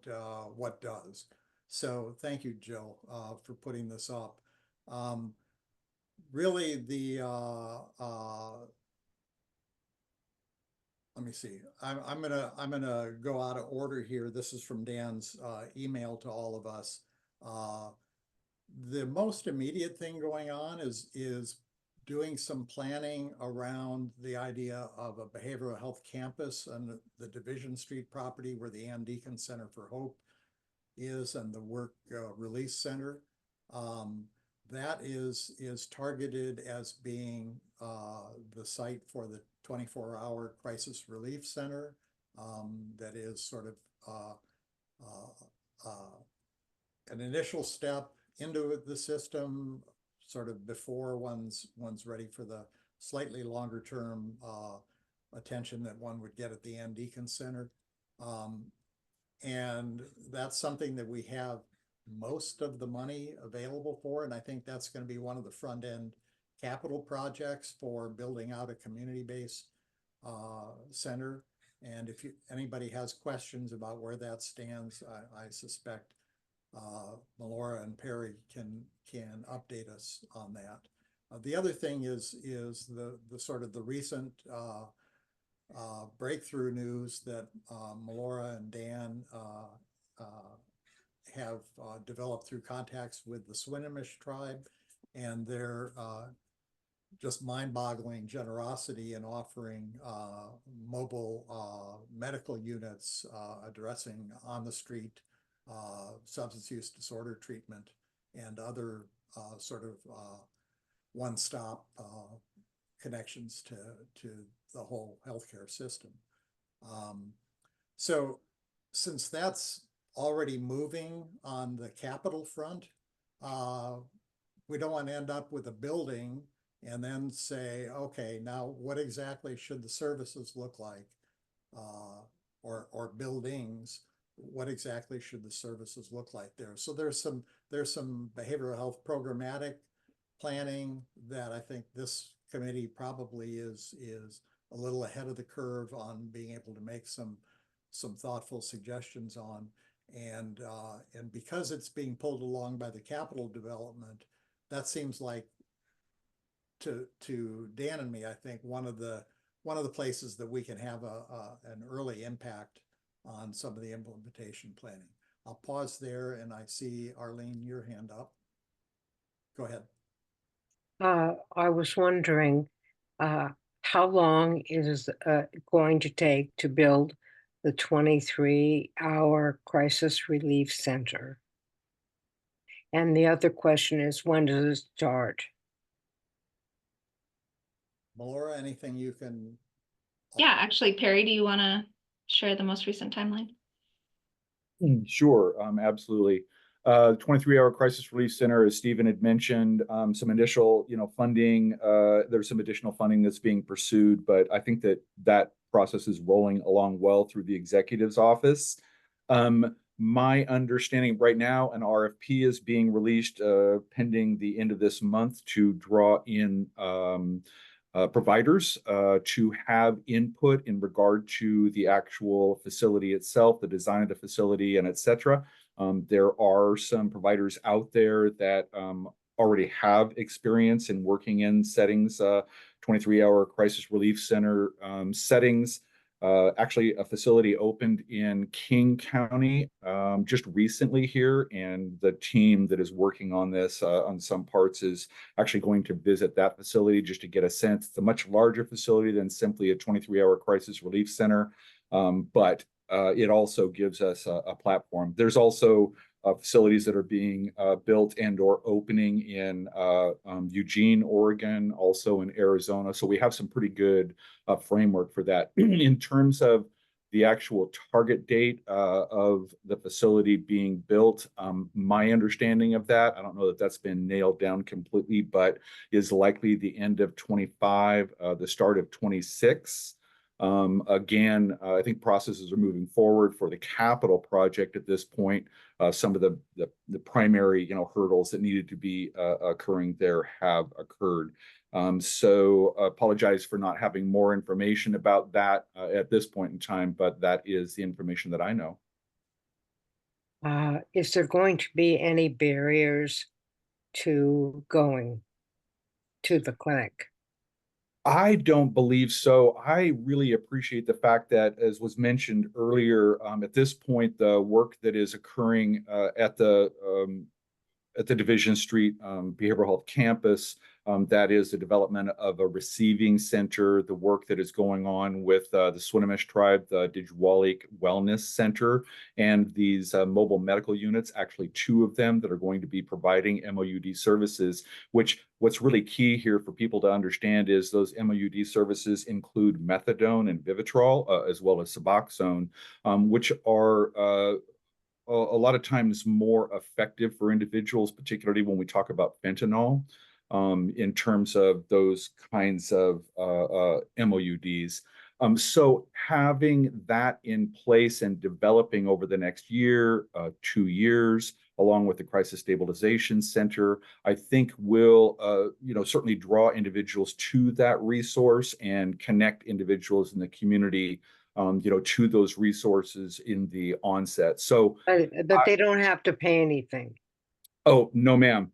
what does. So thank you, Jill, for putting this up. Really, let me see. I'm gonna go out of order here. This is from Dan's email to all of us. The most immediate thing going on is doing some planning around the idea of a behavioral health campus on the Division Street property where the Ann Deacon Center for Hope is, and the Work Release Center. That is targeted as being the site for the 24-hour crisis relief center. That is sort of an initial step into the system, sort of before one's ready for the slightly longer term attention that one would get at the Ann Deacon Center. And that's something that we have most of the money available for, and I think that's going to be one of the front end capital projects for building out a community-based center. And if anybody has questions about where that stands, I suspect Melora and Perry can update us on that. The other thing is the sort of the recent breakthrough news that Melora and Dan have developed through contacts with the Swinomish tribe, and their just mind-boggling generosity in offering mobile medical units addressing on-the-street substance use disorder treatment and other sort of one-stop connections to the whole healthcare system. So since that's already moving on the capital front, we don't want to end up with a building and then say, okay, now what exactly should the services look like, or buildings? What exactly should the services look like there? So there's some behavioral health programmatic planning that I think this committee probably is a little ahead of the curve on being able to make some thoughtful suggestions on. And because it's being pulled along by the capital development, that seems like to Dan and me, I think one of the places that we can have an early impact on some of the implementation planning. I'll pause there, and I see Arlene, your hand up. Go ahead. I was wondering how long it is going to take to build the 23-hour crisis relief center? And the other question is, when does it start? Melora, anything you can? Yeah, actually, Perry, do you want to share the most recent timeline? Sure, absolutely. 23-hour crisis relief center, as Stephen had mentioned, some initial, funding. There's some additional funding that's being pursued, but I think that process is rolling along well through the executive's office. My understanding right now, an RFP is being released pending the end of this month to draw in providers to have input in regard to the actual facility itself, the design of the facility, and et cetera. There are some providers out there that already have experience in working in settings, 23-hour crisis relief center settings. Actually, a facility opened in King County just recently here, and the team that is working on this on some parts is actually going to visit that facility just to get a sense. It's a much larger facility than simply a 23-hour crisis relief center, but it also gives us a platform. There's also facilities that are being built and or opening in Eugene, Oregon, also in Arizona. So we have some pretty good framework for that. In terms of the actual target date of the facility being built, my understanding of that, I don't know that that's been nailed down completely, but is likely the end of 25, the start of 26. Again, I think processes are moving forward for the capital project at this point. Some of the primary, hurdles that needed to be occurring there have occurred. So apologize for not having more information about that at this point in time, but that is the information that I know. Is there going to be any barriers to going to the clinic? I don't believe so. I really appreciate the fact that, as was mentioned earlier, at this point, the work that is occurring at the Division Street Behavioral Health Campus, that is the development of a receiving center, the work that is going on with the Swinomish tribe, the Dijwalik Wellness Center, and these mobile medical units, actually 2 of them that are going to be providing MOUD services, which what's really key here for people to understand is those MOUD services include methadone and Vivitrol, as well as Suboxone, which are a lot of times more effective for individuals, particularly when we talk about fentanyl, in terms of those kinds of MOUDs. So having that in place and developing over the next year, 2 years, along with the Crisis Stabilization Center, I think will, certainly draw individuals to that resource and connect individuals in the community to those resources in the onset. So, but they don't have to pay anything. Oh, no, ma'am.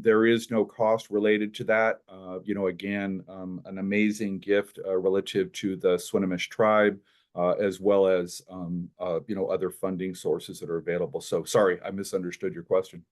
There is no cost related to that. Again, an amazing gift relative to the Swinomish tribe, as well as, other funding sources that are available. So sorry, I misunderstood your question.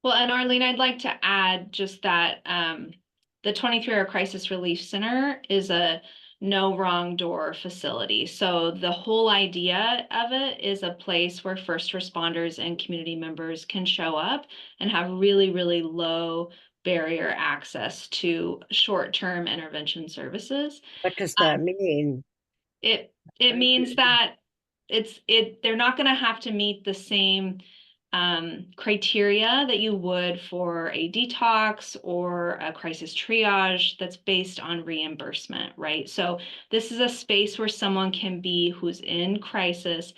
Well, and Arlene, I'd like to add just that the 23-hour Crisis Relief Center is a no wrong door facility. So the whole idea of it is a place where first responders and community members can show up and have really, really low barrier access to short-term intervention services. What does that mean? It means that they're not going to have to meet the same criteria that you would for a detox or a crisis triage that's based on reimbursement, right? So this is a space where someone can be who's in crisis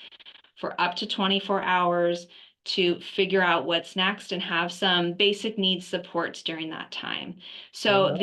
for up to 24 hours to figure out what's next and have some basic needs supports during that time. So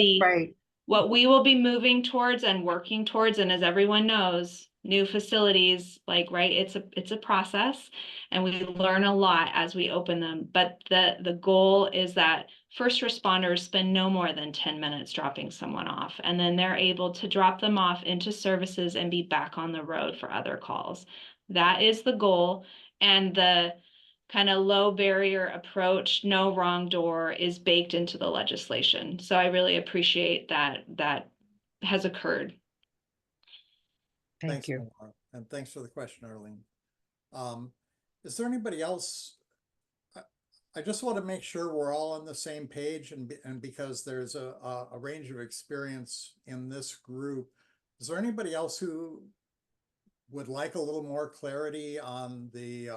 what we will be moving towards and working towards, and as everyone knows, new facilities, it's a process, and we learn a lot as we open them. But the goal is that first responders spend no more than 10 minutes dropping someone off, and then they're able to drop them off into services and be back on the road for other calls. That is the goal, and the kind of low barrier approach, no wrong door, is baked into the legislation. So I really appreciate that has occurred. Thanks, you. Laura. And thanks for the question, Arlene. Is there anybody else? I just want to make sure we're all on the same page, and because there's a range of experience in this group, is there anybody else who would like a little more clarity on the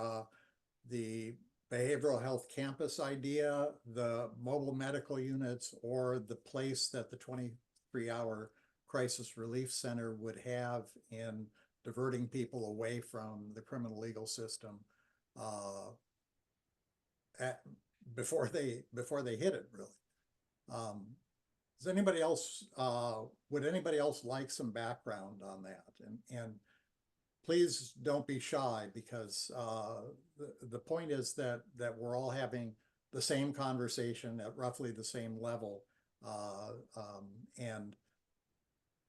behavioral health campus idea, the mobile medical units, or the place that the 23-hour Crisis Relief Center would have in diverting people away from the criminal legal system before they hit it, really? Does anybody else, would anybody else like some background on that? And please don't be shy, because the point is that we're all having the same conversation at roughly the same level, and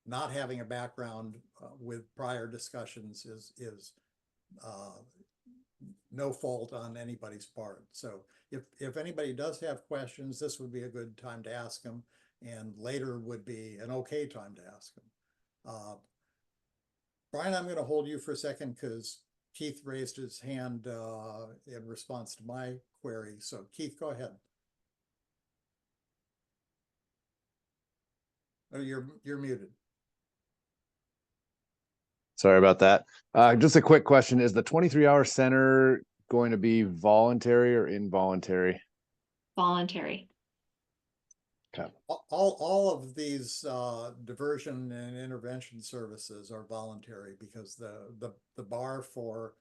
not having a background with prior discussions is no fault on anybody's part. So if anybody does have questions, this would be a good time to ask them, and later would be an okay time to ask them. Brian, I'm going to hold you for a second because Keith raised his hand in response to my query. So Keith, go ahead. Oh, you're muted. Sorry about that. Just a quick question. Is the 23-hour center going to be voluntary or involuntary? Voluntary. Okay. All of these diversion and intervention services are voluntary because the bar for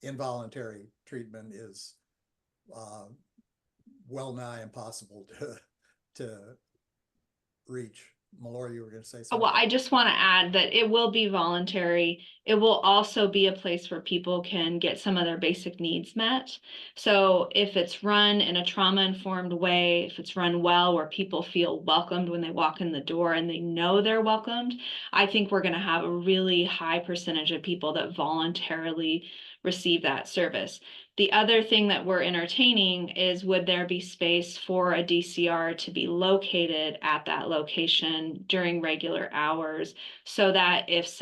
involuntary treatment is well nigh impossible to reach. Mallory, you were going to say something? Well, I just want to add that it will be voluntary. It will also be a place where people can get some of their basic needs met. So if it's run in a trauma-informed way, if it's run well, where people feel welcomed when they walk in the door and they know they're welcomed, I think we're going to have a really high percentage of people that voluntarily receive that service. The other thing that we're entertaining is, would there be space for a DCR to be located at that location during regular hours, so that if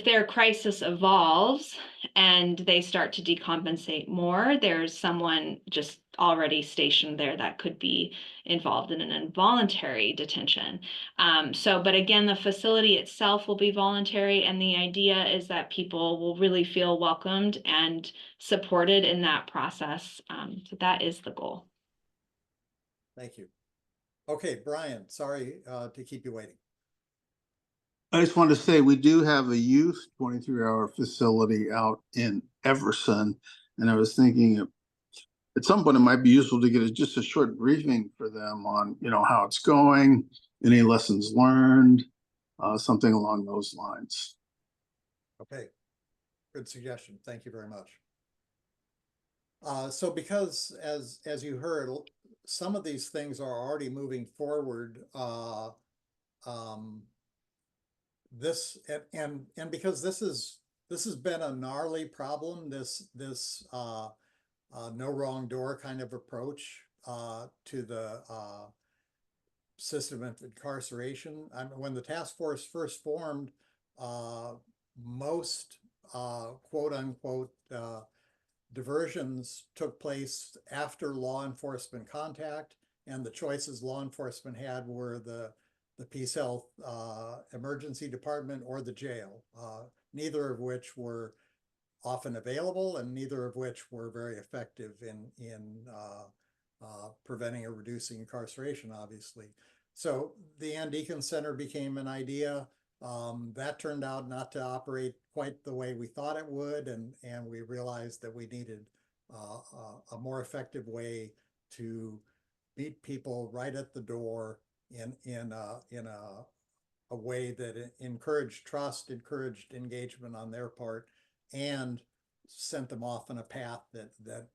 their crisis evolves and they start to decompensate more, there's someone just already stationed there that could be involved in an involuntary detention. But again, the facility itself will be voluntary, and the idea is that people will really feel welcomed and supported in that process. So that is the goal. Thank you. Okay, Brian, sorry to keep you waiting. I just wanted to say we do have a youth 23-hour facility out in Everson. And I was thinking at some point it might be useful to get just a short briefing for them on, how it's going, any lessons learned, something along those lines. Okay, good suggestion. Thank you very much. So because as you heard, some of these things are already moving forward. Because this has been a gnarly problem, this no wrong door kind of approach to the system of incarceration. When the task force first formed, most quote unquote diversions took place after law enforcement contact, and the choices law enforcement had were the Peace Health Emergency Department or the jail, neither of which were often available and neither of which were very effective in preventing or reducing incarceration, obviously. So the Ann Deacon Center became an idea. That turned out not to operate quite the way we thought it would, and we realized that we needed a more effective way to meet people right at the door in a way that encouraged trust, encouraged engagement on their part, and sent them off on a path that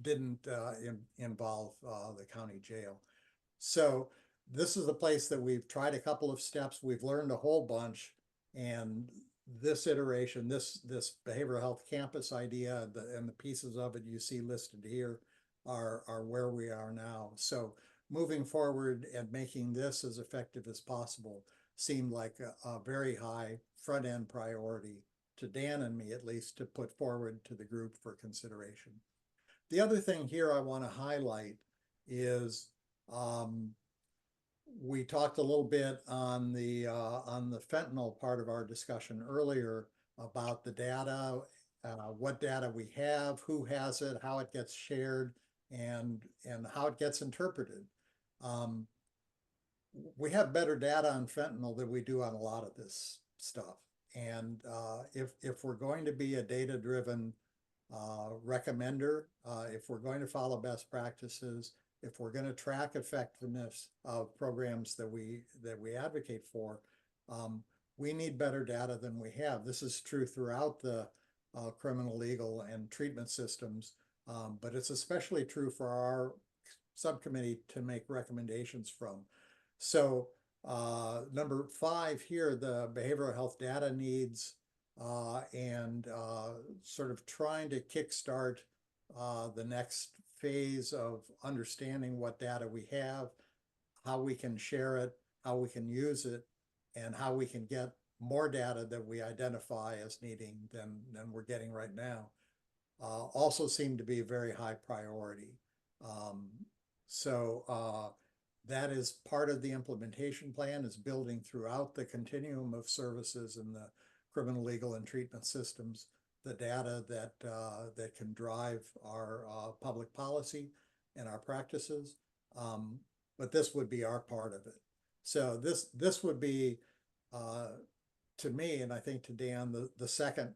didn't involve the county jail. So this is a place that we've tried a couple of steps. We've learned a whole bunch, and this iteration, this behavioral health campus idea and the pieces of it you see listed here are where we are now. So moving forward and making this as effective as possible seemed like a very high front end priority to Dan and me, at least, to put forward to the group for consideration. The other thing here I want to highlight is we talked a little bit on the fentanyl part of our discussion earlier about the data, what data we have, who has it, how it gets shared, and how it gets interpreted. We have better data on fentanyl than we do on a lot of this stuff. And if we're going to be a data-driven recommender, if we're going to follow best practices, if we're going to track effectiveness of programs that we advocate for, we need better data than we have. This is true throughout the criminal, legal, and treatment systems, but it's especially true for our subcommittee to make recommendations from. So number 5 here, the behavioral health data needs, and sort of trying to kickstart the next phase of understanding what data we have, how we can share it, how we can use it, and how we can get more data that we identify as needing than we're getting right now, also seem to be a very high priority. That is part of the implementation plan, is building throughout the continuum of services in the criminal, legal, and treatment systems the data that can drive our public policy and our practices. But this would be our part of it. So this would be, to me, and I think to Dan, the second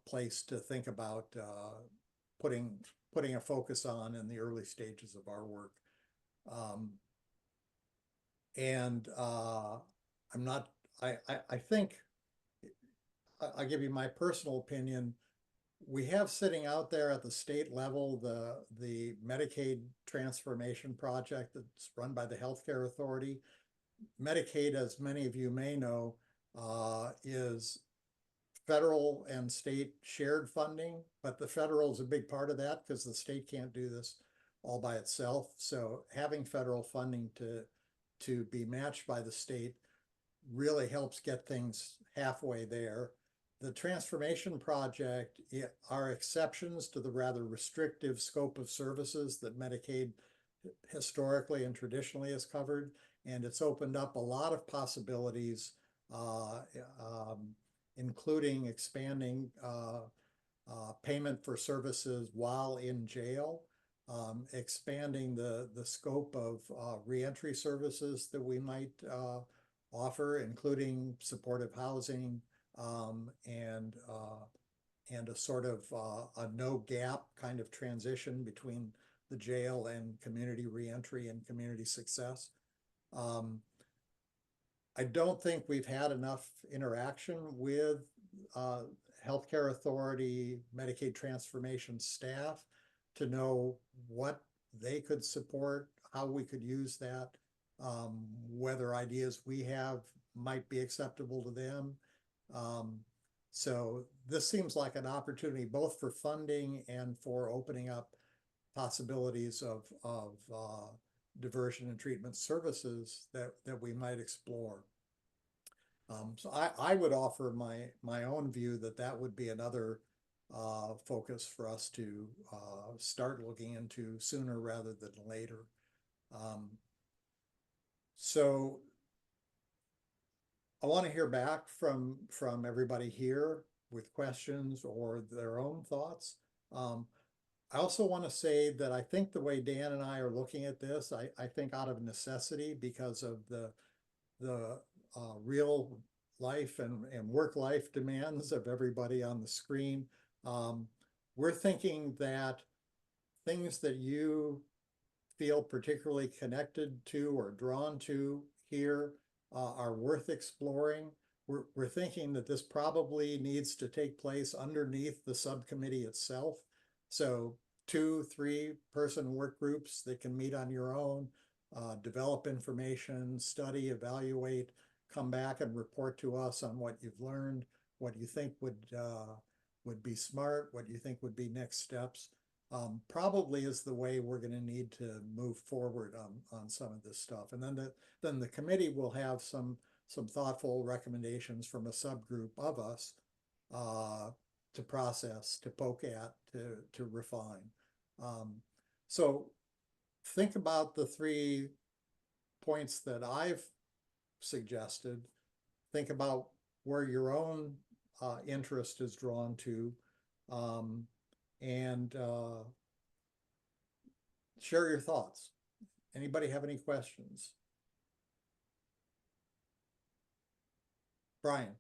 place to think about putting a focus on in the early stages of our work. I'm not, I think, I'll give you my personal opinion. We have sitting out there at the state level, the Medicaid transformation project that's run by the Healthcare Authority. Medicaid, as many of you may know, is federal and state shared funding, but the federal is a big part of that because the state can't do this all by itself. So having federal funding to be matched by the state really helps get things halfway there. The transformation project are exceptions to the rather restrictive scope of services that Medicaid historically and traditionally has covered. And it's opened up a lot of possibilities, including expanding payment for services while in jail, expanding the scope of reentry services that we might offer, including supportive housing, and a sort of a no gap kind of transition between the jail and community reentry and community success. I don't think we've had enough interaction with Healthcare Authority, Medicaid transformation staff to know what they could support, how we could use that, whether ideas we have might be acceptable to them. So this seems like an opportunity both for funding and for opening up possibilities of diversion and treatment services that we might explore. So I would offer my own view that would be another focus for us to start looking into sooner rather than later. So I want to hear back from everybody here with questions or their own thoughts. I also want to say that I think the way Dan and I are looking at this, I think out of necessity because of the real life and work life demands of everybody on the screen. We're thinking that things that you feel particularly connected to or drawn to here are worth exploring. We're thinking that this probably needs to take place underneath the subcommittee itself. So 2-3 person work groups that can meet on your own, develop information, study, evaluate, come back and report to us on what you've learned, what you think would be smart, what you think would be next steps. Probably is the way we're going to need to move forward on some of this stuff. And then the committee will have some thoughtful recommendations from a subgroup of us to process, to poke at, to refine. So think about the 3 points that I've suggested. Think about where your own interest is drawn to, and share your thoughts. Anybody have any questions? Brian.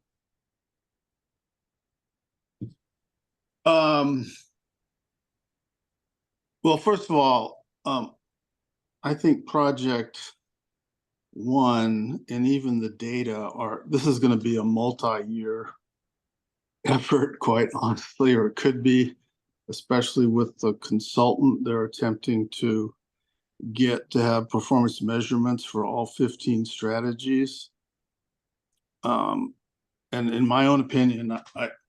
Well, first of all, I think project 1 and even the data this is going to be a multi-year effort, quite honestly, or it could be, especially with the consultant they're attempting to get to have performance measurements for all 15 strategies. And in my own opinion,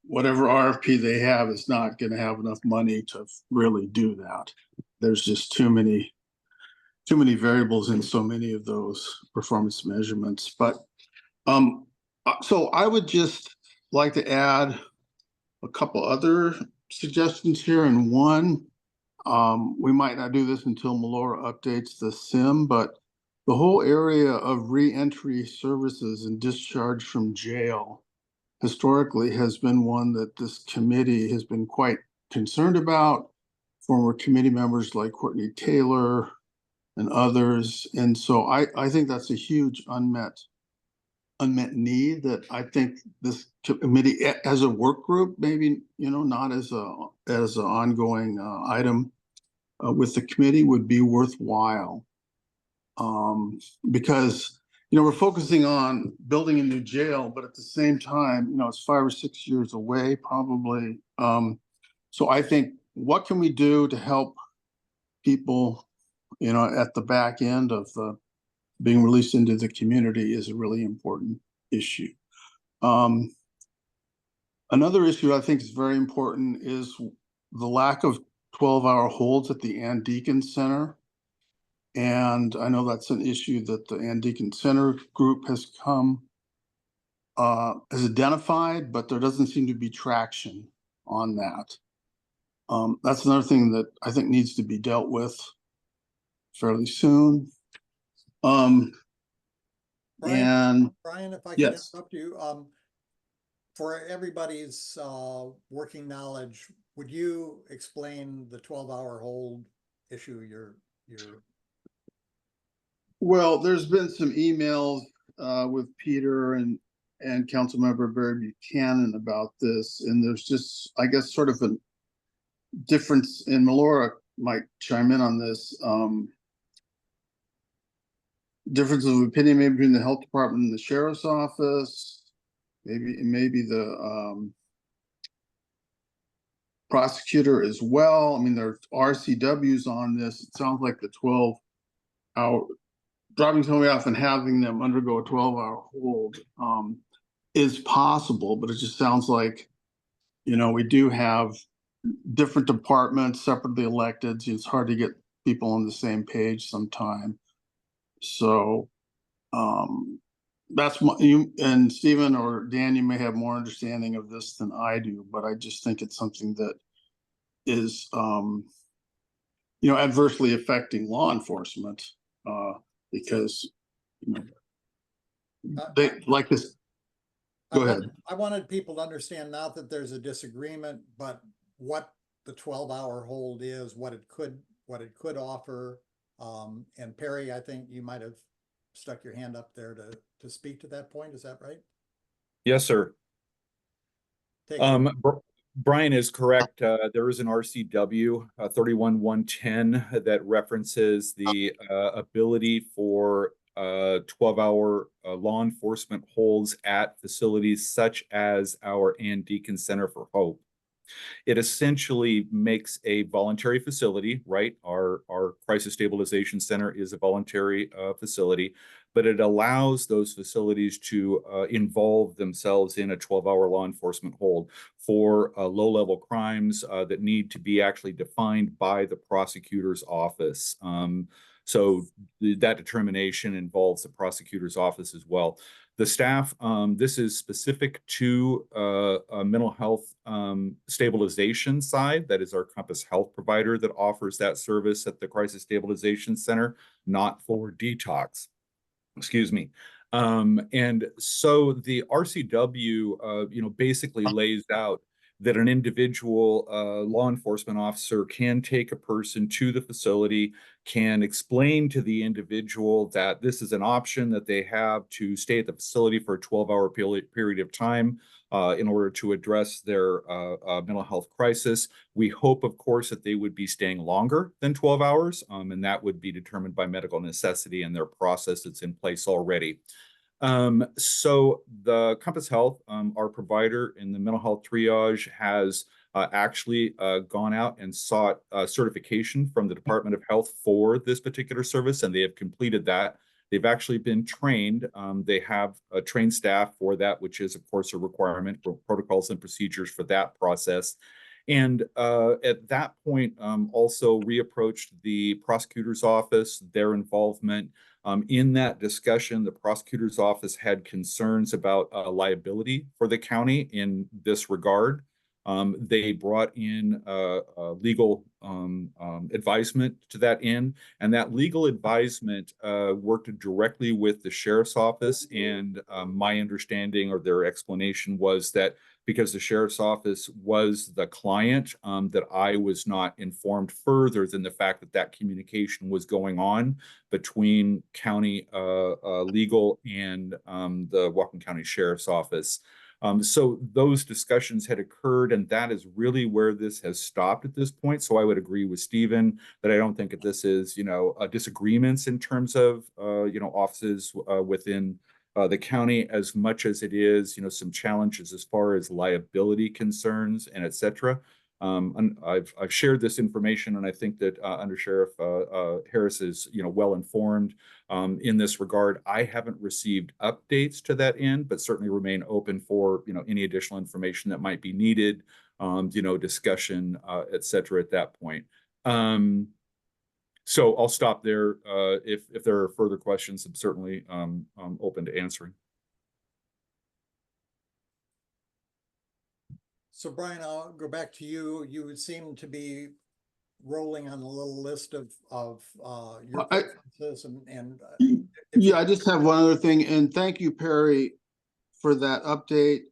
whatever RFP they have is not going to have enough money to really do that. There's just too many variables in so many of those performance measurements. But so I would just like to add a couple other suggestions here. And one, we might not do this until Melora updates the SIM, but the whole area of reentry services and discharge from jail historically has been one that this committee has been quite concerned about. former committee members like Courtney Taylor and others. And so I think that's a huge unmet need that I think this committee as a work group, maybe, not as an ongoing item with the committee, would be worthwhile. Because we're focusing on building a new jail, but at the same time, it's 5 or 6 years away probably. So I think, what can we do to help people, at the back end of being released into the community is a really important issue. Another issue I think is very important is the lack of 12-hour holds at the Ann Deacon Center. And I know that's an issue that the Ann Deacon Center group has identified, but there doesn't seem to be traction on that. That's another thing that I think needs to be dealt with fairly soon. Brian, and Brian, if I could yes. interrupt you, for everybody's working knowledge, would you explain the 12-hour hold issue you're Well, there's been some emails with Peter and Councilmember Barry Buchanan about this, and there's just, I guess, sort of a difference, and Melora might chime in on this, difference of opinion maybe between the health department and the sheriff's office, maybe the prosecutor as well. I mean, there's RCWs on this. It sounds like the 12-hour dropping somebody off and having them undergo a 12-hour hold is possible, but it just sounds like, we do have different departments separately elected. So it's hard to get people on the same page sometime. So that's you and Stephen or Dan, you may have more understanding of this than I do, but I just think it's something that is adversely affecting law enforcement because they like this. Go ahead. I wanted people to understand, not that there's a disagreement, but what the 12-hour hold is, what it could offer. And Perry, I think you might have stuck your hand up there to speak to that point. Is that right? Yes, sir. Brian is correct. There is an RCW 31110 that references the ability for 12-hour law enforcement holds at facilities such as our Ann Deacon Center for Hope. It essentially makes a voluntary facility, right? Our crisis stabilization center is a voluntary facility, but it allows those facilities to involve themselves in a 12-hour law enforcement hold for low-level crimes that need to be actually defined by the prosecutor's office. So that determination involves the prosecutor's office as well. The staff, this is specific to a mental health stabilization side. That is our Compass Health provider that offers that service at the Crisis Stabilization Center, not for detox. Excuse me. And so the RCW, basically lays out that an individual law enforcement officer can take a person to the facility, can explain to the individual that this is an option that they have to stay at the facility for a 12-hour period of time in order to address their mental health crisis. We hope, of course, that they would be staying longer than 12 hours, and that would be determined by medical necessity and their process that's in place already. So the Compass Health, our provider in the mental health triage, has actually gone out and sought certification from the Department of Health for this particular service, and they have completed that. They've actually been trained. They have a trained staff for that, which is, of course, a requirement for protocols and procedures for that process. And at that point, also reapproached the prosecutor's office, their involvement. In that discussion, the prosecutor's office had concerns about liability for the county in this regard. They brought in legal advisement to that end, and that legal advisement worked directly with the sheriff's office. And my understanding or their explanation was that because the sheriff's office was the client, that I was not informed further than the fact that that communication was going on between county legal and the Whatcom County Sheriff's Office. So those discussions had occurred, and that is really where this has stopped at this point. So I would agree with Stephen that I don't think that this is, disagreements in terms of, offices within the county, as much as it is, some challenges as far as liability concerns and et cetera. And I've shared this information, and I think that Under Sheriff Harris is well informed in this regard. I haven't received updates to that end, but certainly remain open for any additional information that might be needed, discussion, et cetera, at that point. So I'll stop there. If there are further questions, I'm certainly open to answering. So Brian, I'll go back to you. You seem to be rolling on a little list of your preferences and yeah, I just have one other thing, and thank you, Perry, for that update.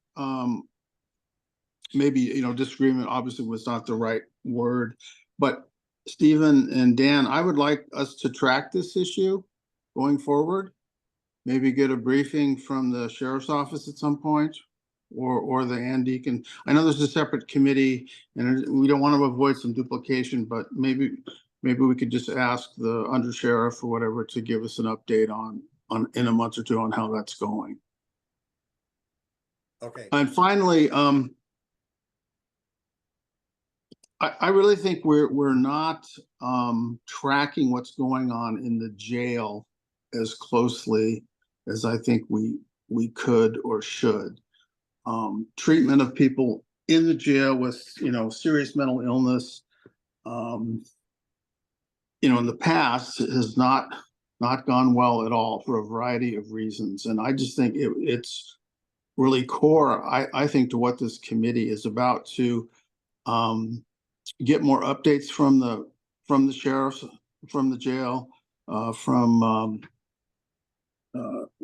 Maybe, disagreement obviously was not the right word, but Stephen and Dan, I would like us to track this issue going forward. Maybe get a briefing from the sheriff's office at some point, or the Deacon. I know there's a separate committee, and we don't want to avoid some duplication, but maybe we could just ask the under sheriff or whatever to give us an update on in a month or two on how that's going. Okay. And finally, I really think we're not tracking what's going on in the jail as closely as I think we could or should. Treatment of people in the jail with serious mental illness, in the past has not gone well at all for a variety of reasons, and I just think it's really core, I think, to what this committee is about, to get more updates from the sheriffs, from the jail, from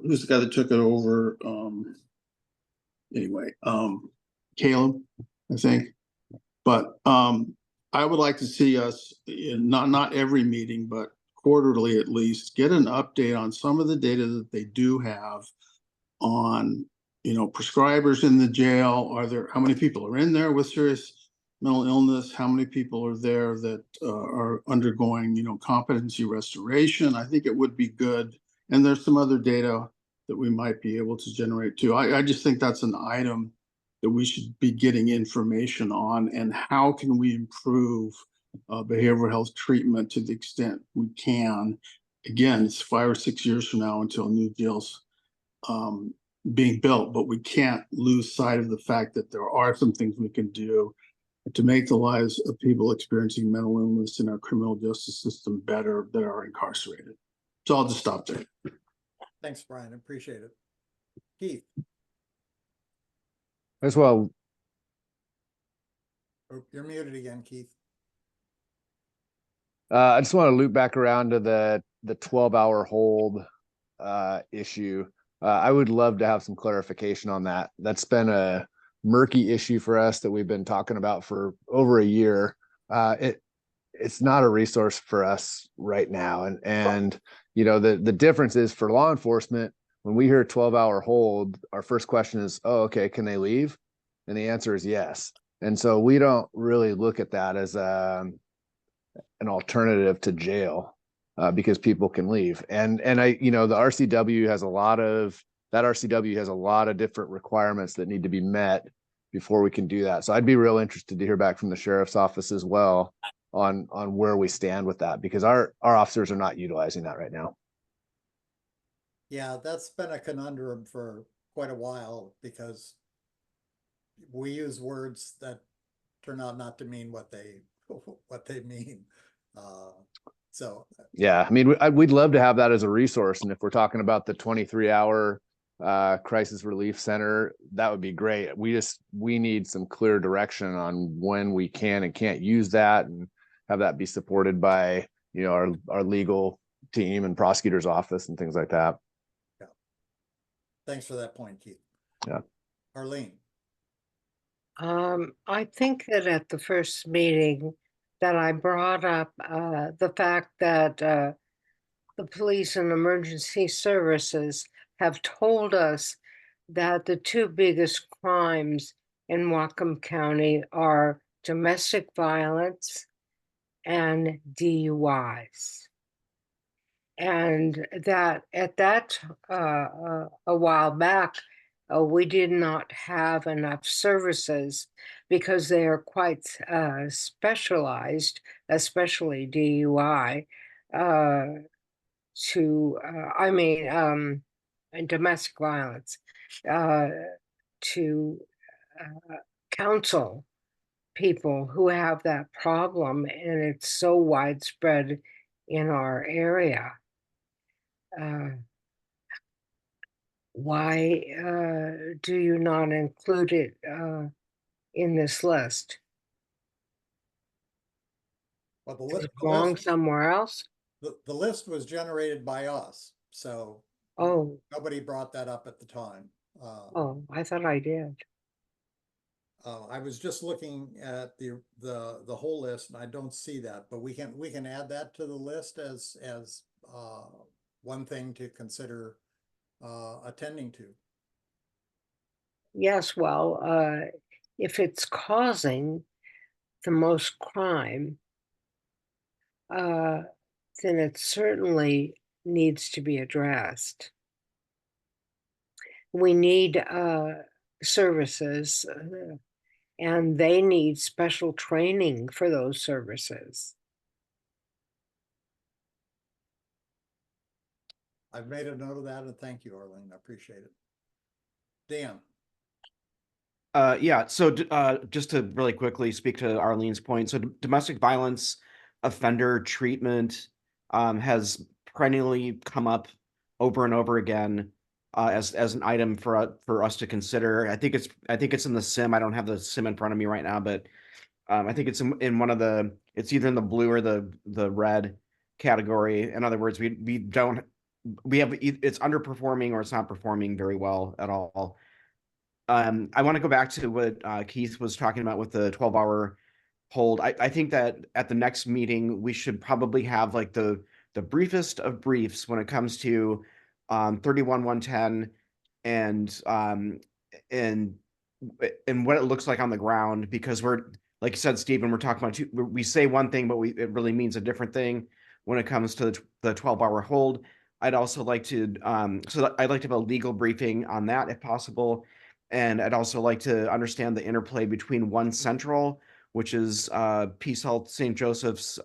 who's the guy that took it over? Anyway, Caleb, I think. But I would like to see us in not every meeting, but quarterly at least, get an update on some of the data that they do have on prescribers in the jail. How many people are in there with serious mental illness? How many people are there that are undergoing competency restoration? I think it would be good. And there's some other data that we might be able to generate too. I just think that's an item that we should be getting information on, and how can we improve behavioral health treatment to the extent we can. Again, it's 5 or 6 years from now until new jails being built, but we can't lose sight of the fact that there are some things we can do to make the lives of people experiencing mental illness in our criminal justice system better that are incarcerated. So I'll just stop there. Thanks, Brian. I appreciate it. Keith. As well. Oh, you're muted again, Keith. I just want to loop back around to the 12-hour hold issue. I would love to have some clarification on that. That's been a murky issue for us that we've been talking about for over a year. It's not a resource for us right now. And the difference is, for law enforcement, when we hear 12-hour hold, our first question is, oh, okay, can they leave? And the answer is yes. And so we don't really look at that as an alternative to jail, because people can leave. And the RCW has a lot of different requirements that need to be met before we can do that. So I'd be real interested to hear back from the sheriff's office as well on where we stand with that, because our officers are not utilizing that right now. Yeah, that's been a conundrum for quite a while, because we use words that turn out not to mean what they mean. So yeah, I mean, we'd love to have that as a resource, and if we're talking about the 23-hour crisis relief center, that would be great. We need some clear direction on when we can and can't use that, and have that be supported by our legal team and prosecutor's office and things like that. Yeah. Thanks for that point, Keith. Yeah. Arlene. I think that at the first meeting that I brought up the fact that the police and emergency services have told us that the two biggest crimes in Whatcom County are domestic violence and DUIs. And that at that a while back, we did not have enough services because they are quite specialized, especially DUI, and domestic violence, to counsel people who have that problem, and it's so widespread in our area. Why do you not include it in this list? Well, Does it belong somewhere else? The list was generated by us, so Oh, nobody brought that up at the time. oh, I thought I did. I was just looking at the whole list and I don't see that, but we can add that to the list as one thing to consider attending to. Yes, well, if it's causing the most crime, then it certainly needs to be addressed. We need services, and they need special training for those services. I've made a note of that, and thank you, Arlene. I appreciate it. Dan. Yeah, so just to really quickly speak to Arlene's point, so domestic violence offender treatment has perennially come up over and over again as an item for us to consider. I think it's in the SIM. I don't have the SIM in front of me right now, but I think it's in one of it's either in the blue or the red category. In other words, it's underperforming or it's not performing very well at all. I want to go back to what Keith was talking about with the 12-hour hold. I think that at the next meeting, we should probably have like the briefest of briefs when it comes to 31-110 and what it looks like on the ground, because we're, like you said, Stephen, we're talking about we say one thing, but it really means a different thing when it comes to the 12-hour hold. I'd also like to I'd like to have a legal briefing on that if possible. And I'd also like to understand the interplay between One Central, which is Peace Health St. Joseph's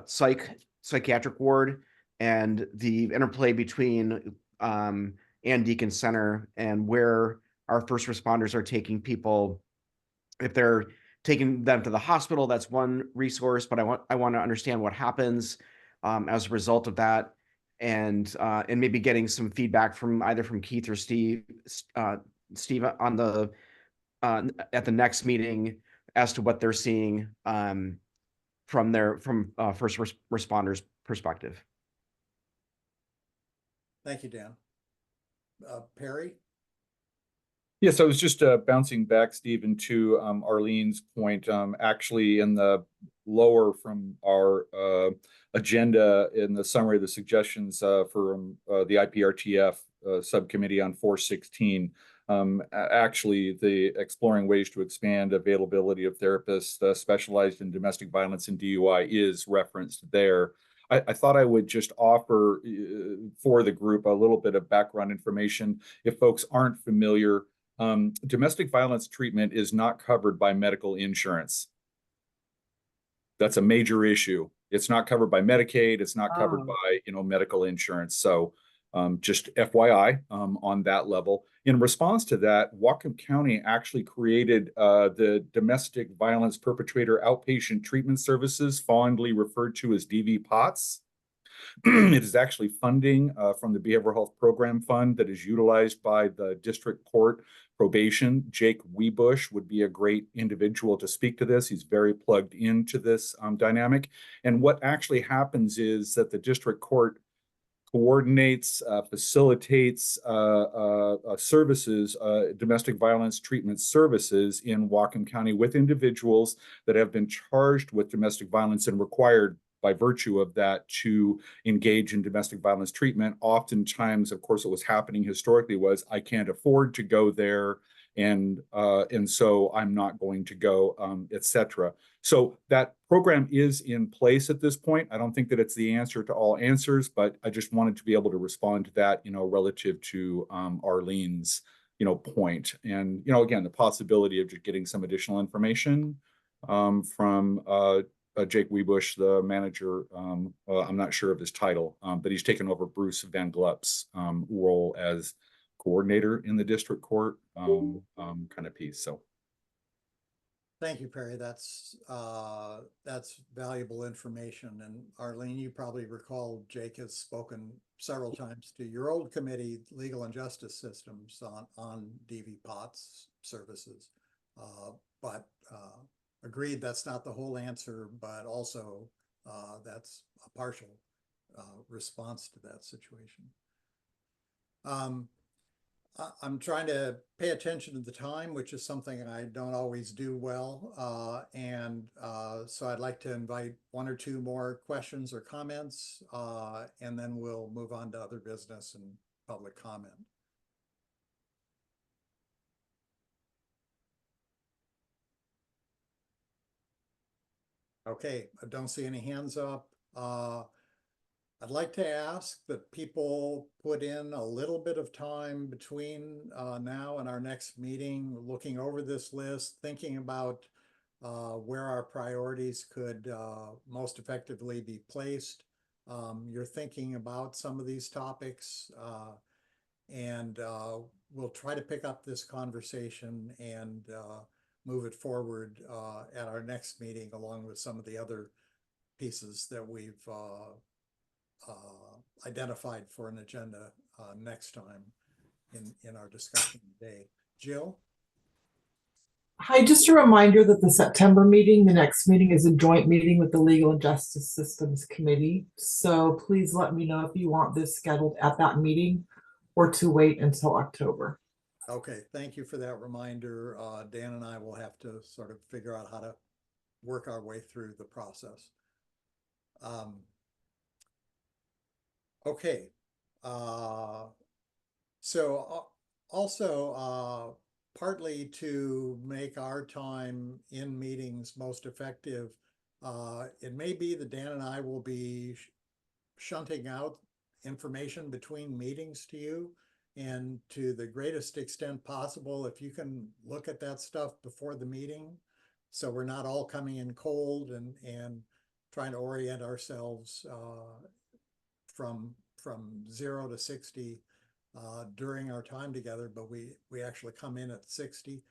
psychiatric ward, and the interplay between Ann Deacon Center and where our first responders are taking people. If they're taking them to the hospital, that's one resource, but I want to understand what happens as a result of that, and maybe getting some feedback from either from Keith or Steve on the at the next meeting as to what they're seeing from first responders perspective. Thank you, Dan. Perry? Yes, I was just bouncing back, Stephen, to Arlene's point. Actually, in the lower from our agenda in the summary of the suggestions for the IPRTF subcommittee on 416, actually the exploring ways to expand availability of therapists specialized in domestic violence and DUI is referenced there. I thought I would just offer for the group a little bit of background information if folks aren't familiar. Domestic violence treatment is not covered by medical insurance. That's a major issue. It's not covered by Medicaid. It's not covered by, medical insurance. So just FYI on that level. In response to that, Whatcom County actually created the Domestic Violence Perpetrator Outpatient Treatment Services, fondly referred to as DV-POTS. It is actually funding from the Behavioral Health Program Fund that is utilized by the District Court Probation. Jake Webush would be a great individual to speak to this. He's very plugged into this dynamic. And what actually happens is that the District Court coordinates, facilitates services, domestic violence treatment services in Whatcom County with individuals that have been charged with domestic violence and required by virtue of that to engage in domestic violence treatment. Oftentimes, of course, what was happening historically was I can't afford to go there, and so I'm not going to go, etc. So that program is in place at this point. I don't think that it's the answer to all answers, but I just wanted to be able to respond to that, relative to Arlene's, point. And, again, the possibility of just getting some additional information from Jake Webush, the manager. I'm not sure of his title, but he's taken over Bruce Van Glup's role as coordinator in the district court kind of piece. So. Thank you, Perry. That's valuable information. And Arlene, you probably recall Jake has spoken several times to your old committee, Legal and Justice Systems, on DV POTS services. But agreed, that's not the whole answer, but also that's a partial response to that situation. I'm trying to pay attention to the time, which is something I don't always do well. So I'd like to invite one or two more questions or comments, and then we'll move on to other business and public comment. Okay, I don't see any hands up. I'd like to ask that people put in a little bit of time between now and our next meeting, looking over this list, thinking about where our priorities could most effectively be placed. You're thinking about some of these topics, and we'll try to pick up this conversation and move it forward at our next meeting, along with some of the other pieces that we've identified for an agenda next time in our discussion today. Jill? Hi, just a reminder that the September meeting, the next meeting, is a joint meeting with the Legal and Justice Systems Committee. So please let me know if you want this scheduled at that meeting or to wait until October. Okay, thank you for that reminder. Dan and I will have to sort of figure out how to work our way through the process. Okay, so also partly to make our time in meetings most effective, it may be that Dan and I will be shunting out information between meetings to you, and to the greatest extent possible, if you can look at that stuff before the meeting, so we're not all coming in cold and trying to orient ourselves from 0 to 60 during our time together, but we actually come in at 60.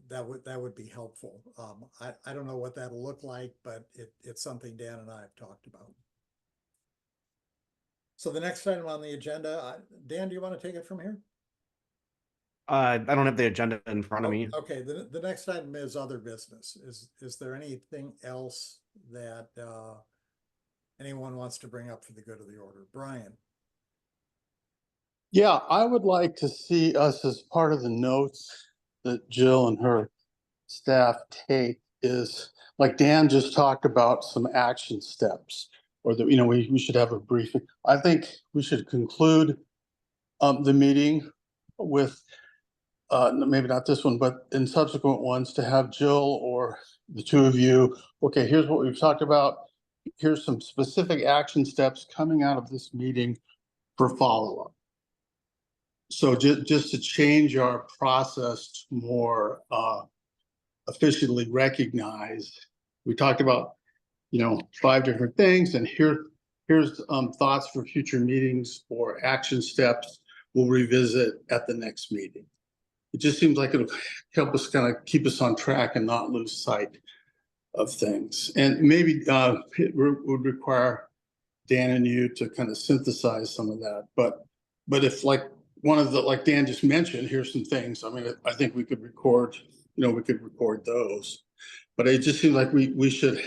That would be helpful. I don't know what that'll look like, but it's something Dan and I have talked about. So the next item on the agenda, Dan, do you want to take it from here? I don't have the agenda in front of me. Okay, the next item is other business. Is there anything else that anyone wants to bring up for the good of the order? Brian? Yeah, I would like to see us, as part of the notes that Jill and her staff take, is like Dan just talked about, some action steps, or that, we should have a briefing. I think we should conclude the meeting with maybe not this one, but in subsequent ones, to have Jill or the two of you, okay, here's what we've talked about. Here's some specific action steps coming out of this meeting for follow-up. So just to change our process to more efficiently recognize, we talked about, 5 different things, and here's thoughts for future meetings or action steps we'll revisit at the next meeting. It just seems like it'll help us kind of keep us on track and not lose sight of things. And maybe it would require Dan and you to kind of synthesize some of that. But if, like one of the, like Dan just mentioned, here's some things. I mean, I think we could record, we could record those. But it just seems like we should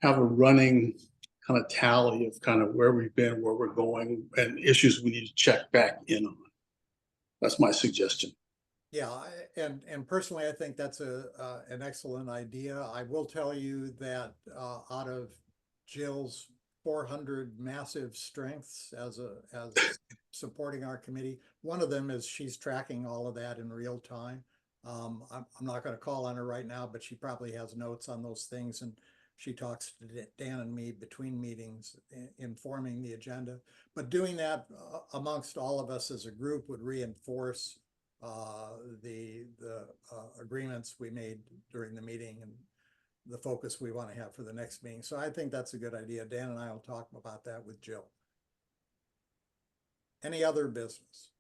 have a running kind of tally of kind of where we've been, where we're going, and issues we need to check back in on. That's my suggestion. Yeah, and personally, I think that's an excellent idea. I will tell you that out of Jill's 400 massive strengths as supporting our committee, one of them is she's tracking all of that in real time. I'm not going to call on her right now, but she probably has notes on those things, and she talks to Dan and me between meetings, informing the agenda. But doing that amongst all of us as a group would reinforce the agreements we made during the meeting and the focus we want to have for the next meeting. So I think that's a good idea. Dan and I will talk about that with Jill. Any other business?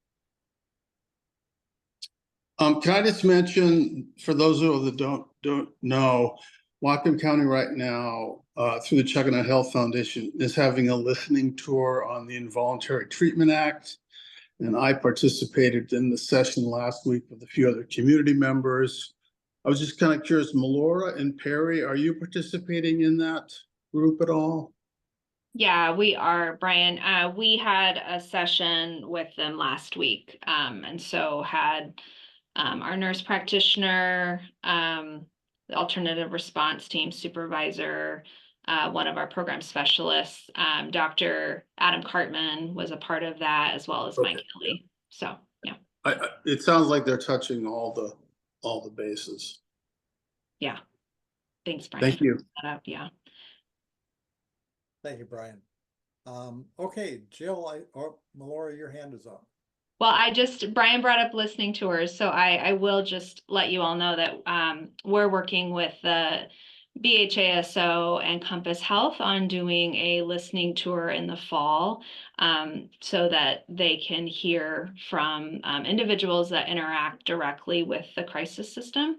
Can I just mention, for those of you that don't know, Whatcom County right now, through the Chuckanut Health Foundation, is having a listening tour on the Involuntary Treatment Act. And I participated in the session last week with a few other community members. I was just kind of curious, Melora and Perry, are you participating in that group at all? Yeah, we are, Brian. We had a session with them last week, and so had our nurse practitioner, the alternative response team supervisor, one of our program specialists, Dr. Adam Cartman was a part of that, as well as Mike Kelly. So, yeah. It sounds like they're touching all the bases. Yeah. Thanks, Brian. Thank you. Yeah. Thank you, Brian. Okay, Jill, or Melora, your hand is up. Well, Brian brought up listening tours, so I will just let you all know that we're working with the BHASO and Compass Health on doing a listening tour in the fall, so that they can hear from individuals that interact directly with the crisis system.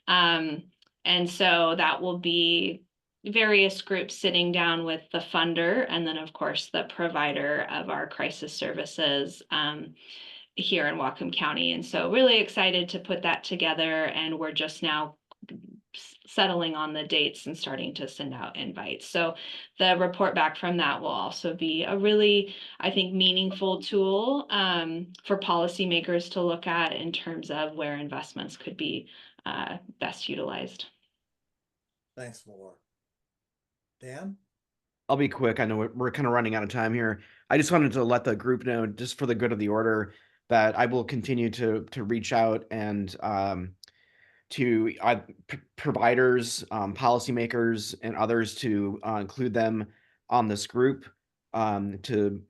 And so that will be various groups sitting down with the funder and then, of course, the provider of our crisis services here in Whatcom County. And so really excited to put that together, and we're just now settling on the dates and starting to send out invites. So the report back from that will also be a really, I think, meaningful tool for policymakers to look at in terms of where investments could be best utilized. Thanks, Melora. Dan? I'll be quick. I know we're kind of running out of time here. I just wanted to let the group know, just for the good of the order, that I will continue to reach out and to providers, policymakers, and others to include them on this group to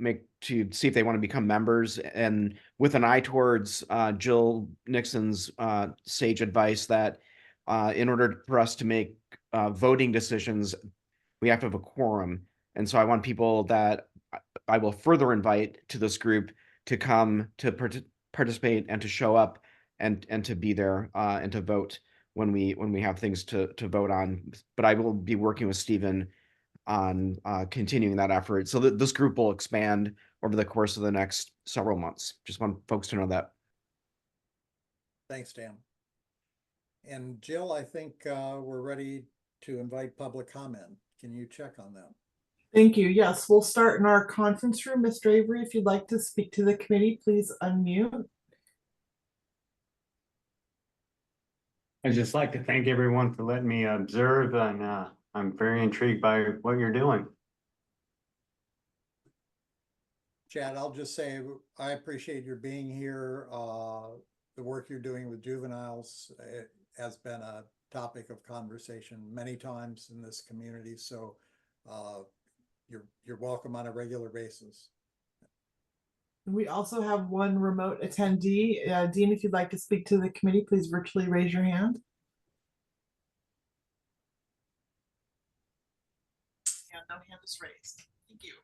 see if they want to become members, and with an eye towards Jill Nixon's sage advice that in order for us to make voting decisions, we have to have a quorum. And so I want people that I will further invite to this group to come to participate and to show up and to be there and to vote when we have things to vote on. But I will be working with Stephen on continuing that effort so that this group will expand over the course of the next several months. Just want folks to know that. Thanks, Dan. And Jill, I think we're ready to invite public comment. Can you check on that? Thank you. Yes, we'll start in our conference room. Mr. Avery, if you'd like to speak to the committee, please unmute. I'd just like to thank everyone for letting me observe, and I'm very intrigued by what you're doing. Chad, I'll just say I appreciate your being here. The work you're doing with juveniles has been a topic of conversation many times in this community. So you're welcome on a regular basis. We also have one remote attendee. Dean, if you'd like to speak to the committee, please virtually raise your hand. And no hand is raised. Thank you.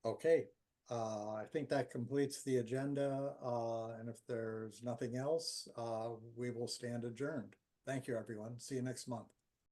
Okay, I think that completes the agenda. And if there's nothing else, we will stand adjourned. Thank you, everyone. See you next month.